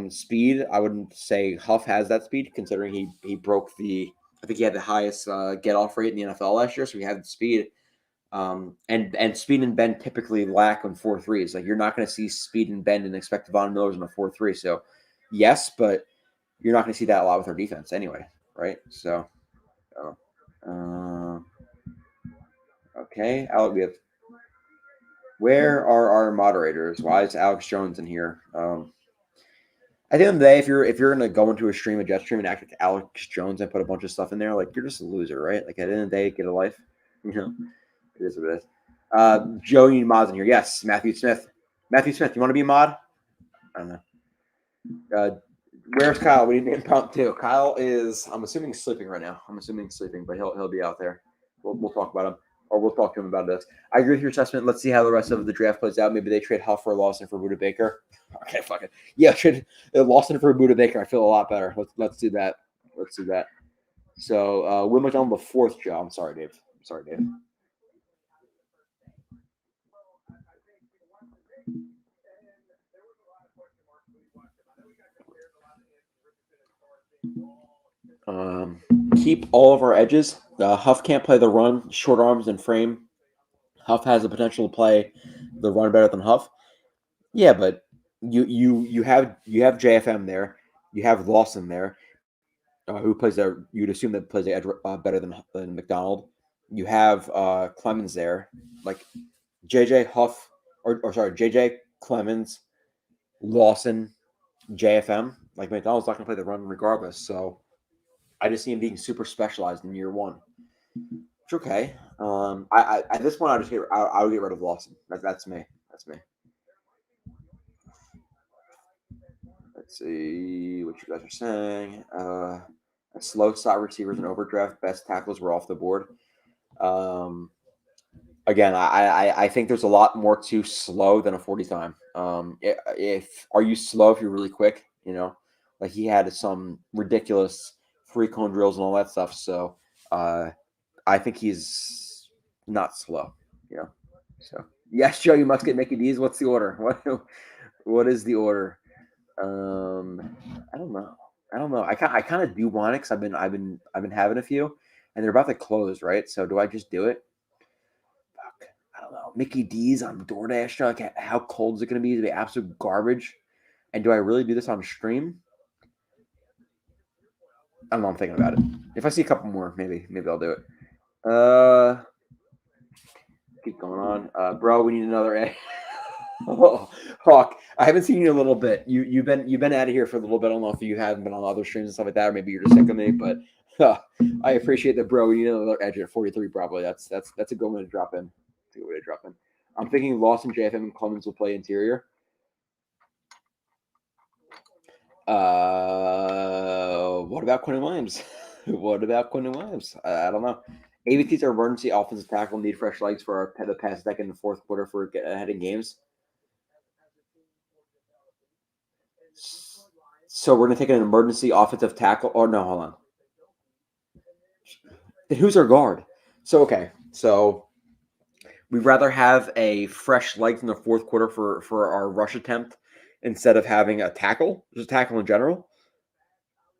Speed, I wouldn't say Huff has that speed, considering he broke I think he had the highest get off rate in the NFL last year, so he had the speed. And speed and bend typically lack on 4.3s. Like, you're not going to see speed and bend and expect Von Miller's in a 4.3. So yes, but you're not going to see that a lot with our defense anyway, right? So okay, where are our moderators? Why is Alex Jones in here? At the end of the day, if you're going to go into a jet stream and act like Alex Jones and put a bunch of stuff in there, like, you're just a loser, right? Like, at the end of the day, get a life. It is what it is. Joe, you need mods in here. Yes, Matthew Smith. Matthew Smith, you want to be a mod? I don't know. Where's Kyle? We need an impromptu. Kyle is, I'm assuming, sleeping right now. But he'll be out there. We'll talk about him. Or we'll talk to him about this. I agree with your assessment. Let's see how the rest of the draft plays out. Maybe they trade Huff for Lawson for Buda Baker. Okay, fuck it. Yeah, trade Lawson for Buda Baker. I feel a lot better. Let's do that. So Will McDonald the 4th, Joe. I'm sorry, Dave. Keep all of our edges. Huff can't play the run, short arms, and frame. Huff has the potential to play the run better than Huff. Yeah, but you have JFM there. You have Lawson there, who plays there. You'd assume that plays the edge better than McDonald. You have Clemens there, like JJ Huff, JJ Clemens, Lawson, JFM. Like, McDonald's not going to play the run regardless. So I just see him being super specialized in year one. It's okay. I at this point, I would get rid of Lawson. That's me. Let's see what you guys are saying. A slow slot receivers and overdraft best tackles were off the board. Again, I think there's a lot more to slow than a 40 time. Are you slow if you're really quick? Like, he had some ridiculous 3-cone drills and all that stuff. So I think he's not slow. So yes, Joe, you must get Mickey D's. What's the order? What is the order? I don't know. I kind of do want it because I've been having a few, and they're about to close, right? So do I just do it? Fuck, I don't know. Mickey D's on DoorDash. Like, how cold is it going to be? To be absolute garbage. And do I really do this on stream? I don't know. I'm thinking about it. If I see a couple more, maybe I'll do it. Keep going on, bro. We need another A. Hawk, I haven't seen you in a little bit. You've been out of here for a little bit. I don't know if you haven't been on other streams and stuff like that, or maybe you're just sick of me. But I appreciate that, bro. We need another edge at 43, probably. That's a good one to drop in. I'm thinking Lawson, JFM, and Clemens will play interior. What about Quentin Williams? I don't know. ABTs are emergency offensive tackle, need fresh legs for the past decade in the fourth quarter for getting ahead in games. So we're going to take an emergency offensive tackle. Oh, no, hold on. Then who's our guard? So we'd rather have a fresh legs in the fourth quarter for our rush attempt instead of having a tackle, just a tackle in general.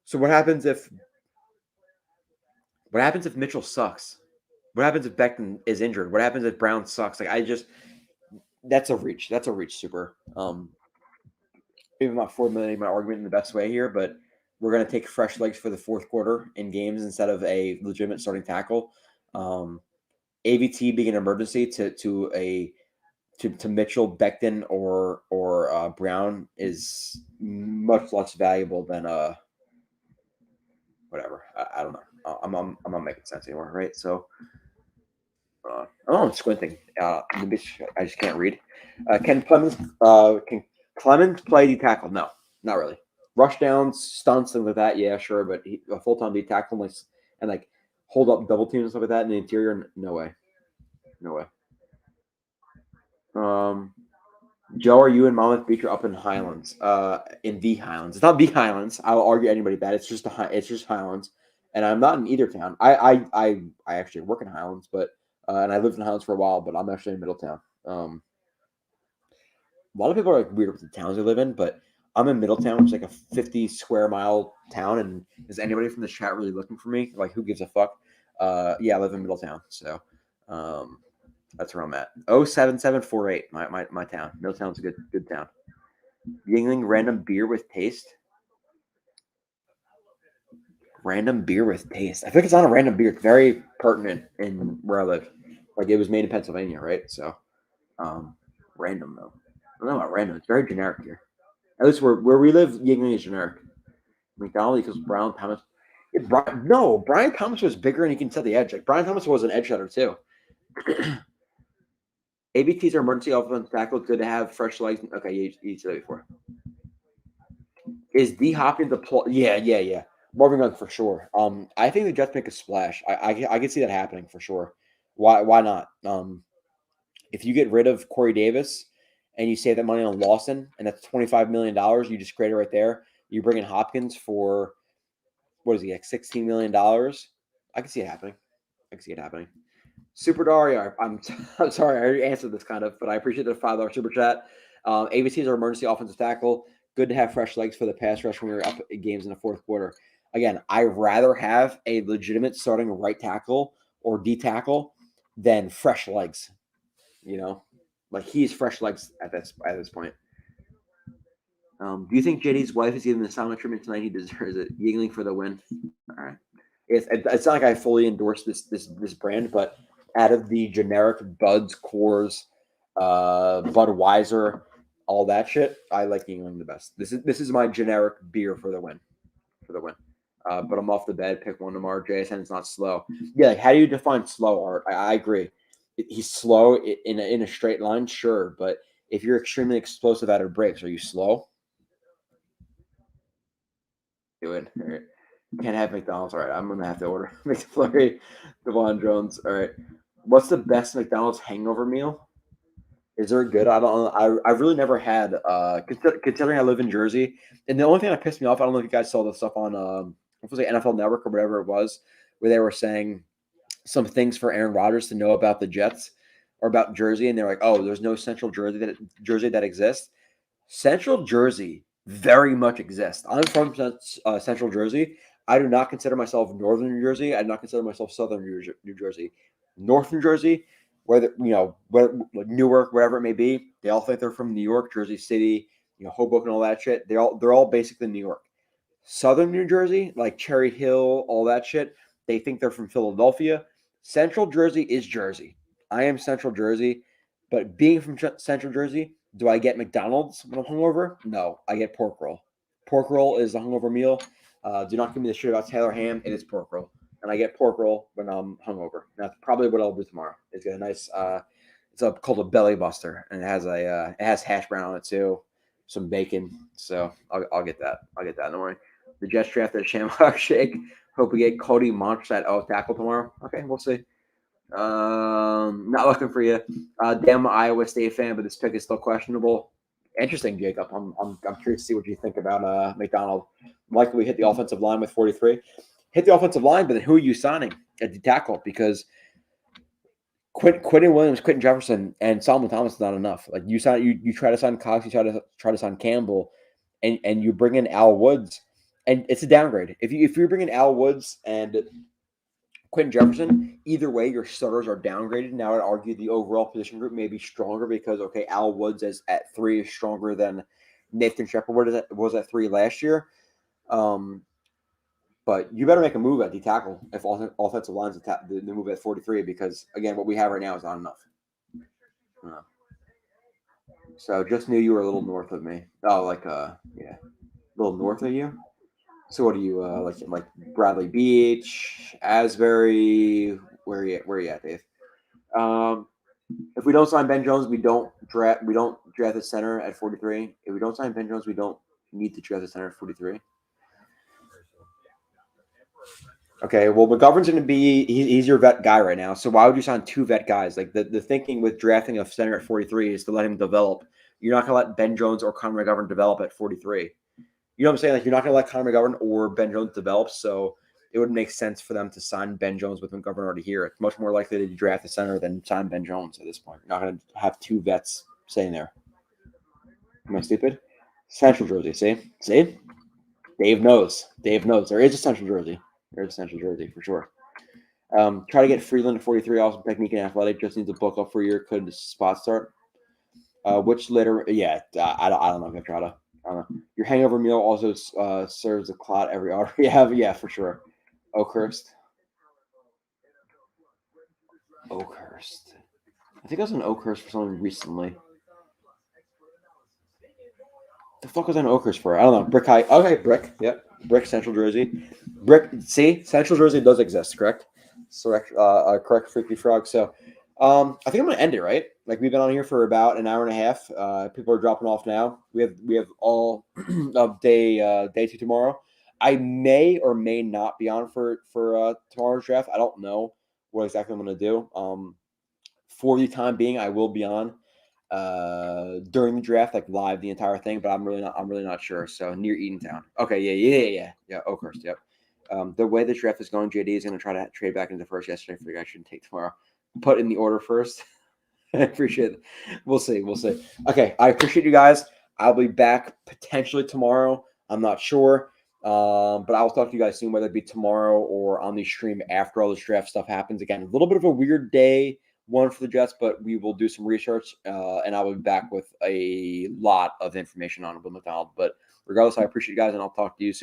So what happens if Mitchell sucks? What happens if Becton is injured? What happens if Brown sucks? That's a reach. Super. Maybe I'm not formulating my argument in the best way here, but we're going to take fresh legs for the fourth quarter in games instead of a legitimate starting tackle. AVT being an emergency to a to Mitchell, Becton, or Brown is much less valuable than whatever. I don't know. I'm not making sense anymore, right? So I'm squinting. I just can't read. Can Clemens play D tackle? No, not really. Rush downs, stunts, things like that. Yeah, sure, but a full time D tackle and like hold up double teams and stuff like that in the interior. No way, no way. Joe, are you and Monmouth Beach are up in Highlands? In the Highlands. It's not the Highlands. I'll argue anybody that it's just it's just Highlands, and I'm not in either town. I actually work in Highlands, but and I lived in Highlands for a while, but I'm actually in Middletown. A lot of people are like weird with the towns they live in, but I'm in Middletown, which is like a 50 square mile town. And is anybody from the chat really looking for me? Like, who gives a fuck? Yeah, I live in Middletown, so that's where I'm at. 07748, my town. Middletown's a good town. Yingling random beer with taste. Random beer with taste. I think it's not a random beer. It's very pertinent in where I live. Like it was made in Pennsylvania, right? So, random though. I don't know about random. It's very generic here. At least where we live, Yingling is generic. McDonald equals Brian Thomas. Brian Thomas was bigger and he can set the edge. Like Brian Thomas was an edge setter too. ABTs are emergency offensive tackle. Good to have fresh legs. Okay, you said that before. Is D Hopkins the plot? Yeah. Marvin Gunn for sure. I think the Jets make a splash. I can see that happening for sure. Why not? If you get rid of Corey Davis and you save that money on Lawson, and that's $25 million, you just create it right there. You bring in Hopkins for what is he like $16 million? I can see it happening. Super Dario, I'm sorry, I already answered this kind of, but I appreciate the $5 super chat. ABCs are emergency offensive tackle. Good to have fresh legs for the pass rush when we were up in games in the fourth quarter. Again, I'd rather have a legitimate starting right tackle or D tackle than fresh legs. You know, like he's fresh legs at this point. Do you think JD's wife is giving the silent treatment tonight? He deserves it. Yingling for the win. All right. It's not like I fully endorse this brand, but out of the generic Buds, Coors, Budweiser, all that shit, I like Yingling the best. This is my generic beer for the win. But I'm off the bed. Pick one tomorrow. JSN is not slow. Yeah, like how do you define slow, Art? I agree. He's slow in a straight line, sure, but if you're extremely explosive out of breaks, are you slow? Do it. All right. Can't have McDonald's. All right, I'm gonna have to order McFlurry, Devon Jones. All right. What's the best McDonald's hangover meal? Is there a good? I don't. I've really never had. Considering I live in Jersey, and the only thing that pissed me off, I don't know if you guys saw the stuff on it was like NFL Network or whatever it was, where they were saying some things for Aaron Rodgers to know about the Jets or about Jersey, and they're like, oh, there's no Central Jersey that exists. Central Jersey very much exists. I'm from Central Jersey. I do not consider myself Northern New Jersey. I do not consider myself Southern New Jersey. North New Jersey, whether like Newark, wherever it may be, they all think they're from New York, Jersey City, Hoboken, all that shit. They're all basically New York. Southern New Jersey, like Cherry Hill, all that shit, they think they're from Philadelphia. Central Jersey is Jersey. I am Central Jersey, but being from Central Jersey, do I get McDonald's when I'm hungover? No, I get pork roll. Pork roll is a hungover meal. Do not give me the shit about Taylor ham. It is pork roll, and I get pork roll when I'm hungover. That's probably what I'll do tomorrow. It's got a nice. It's called a belly buster, and it has hash brown on it too, some bacon. So I'll get that. Don't worry. The Jets drafted a Shamrock Shake. Hope we get Cody Monch at tackle tomorrow. Okay, we'll see. Not looking for you. Damn Iowa State fan, but this pick is still questionable. Interesting, Jacob. I'm curious to see what you think about McDonald. Likely we hit the offensive line with 43. Hit the offensive line, but then who are you signing at the tackle? Because Quentin Williams, Quentin Jefferson, and Solomon Thomas is not enough. Like you try to sign Cox, you try to sign Campbell, and you bring in Al Woods, and it's a downgrade. If you're bringing Al Woods and Quentin Jefferson, either way, your starters are downgraded. Now, I'd argue the overall position group may be stronger because, okay, Al Woods at 3 is stronger than Nathan Shepard was at 3 last year. But you better make a move at the tackle if offensive line's the move at 43 because, again, what we have right now is not enough. So just knew you were a little north of me. Oh, like yeah, a little north of you. So what are you like Bradley Beach, Asbury? Where are you at? Where are you at, Dave? If we don't sign Ben Jones, we don't draft the center at 43. If we don't sign Ben Jones, we don't need to draft the center at 43. Okay, well, McGovern's going to be he's your vet guy right now. So why would you sign 2 vet guys? Like the thinking with drafting a center at 43 is to let him develop. You're not going to let Ben Jones or Connor McGovern develop at 43. You know what I'm saying? Like you're not going to let Connor McGovern or Ben Jones develop. So it would make sense for them to sign Ben Jones with McGovern already here. It's much more likely to draft a center than sign Ben Jones at this point. You're not going to have 2 vets sitting there. Am I stupid? Central jersey. See? Dave knows. There is a central jersey. There's a central jersey for sure. Try to get Freeland at 43. Awesome technique and athletic. Just needs a book up for a year. Could spot start. Which later? Yeah, I don't know. I don't know. Your hangover meal also serves a clot every hour. Yeah, for sure. Oakhurst. I think I was in Oakhurst for something recently. The fuck was I in Oakhurst for? I don't know. Brick High. Okay, Brick. Yep. Brick, Central Jersey. Brick. See, Central Jersey does exist, correct? Correct, Freaky Frog. So, I think I'm gonna end it, right? Like we've been on here for about an hour and a half. People are dropping off now. We have all of day 2 tomorrow. I may or may not be on for tomorrow's draft. I don't know what exactly I'm gonna do. For the time being, I will be on during the draft, like live the entire thing, but I'm really not sure. So near Eatontown. Okay, yeah. Oakhurst, yep. The way the draft is going, JD is going to try to trade back into first yesterday. I figure I shouldn't take tomorrow. Put in the order first. I appreciate it. We'll see. Okay, I appreciate you guys. I'll be back potentially tomorrow. I'm not sure. But I'll talk to you guys soon, whether it be tomorrow or on the stream after all this draft stuff happens. Again, a little bit of a weird day one for the Jets, but we will do some research, and I will be back with a lot of information on Will McDonald. But regardless, I appreciate you guys, and I'll talk to you soon.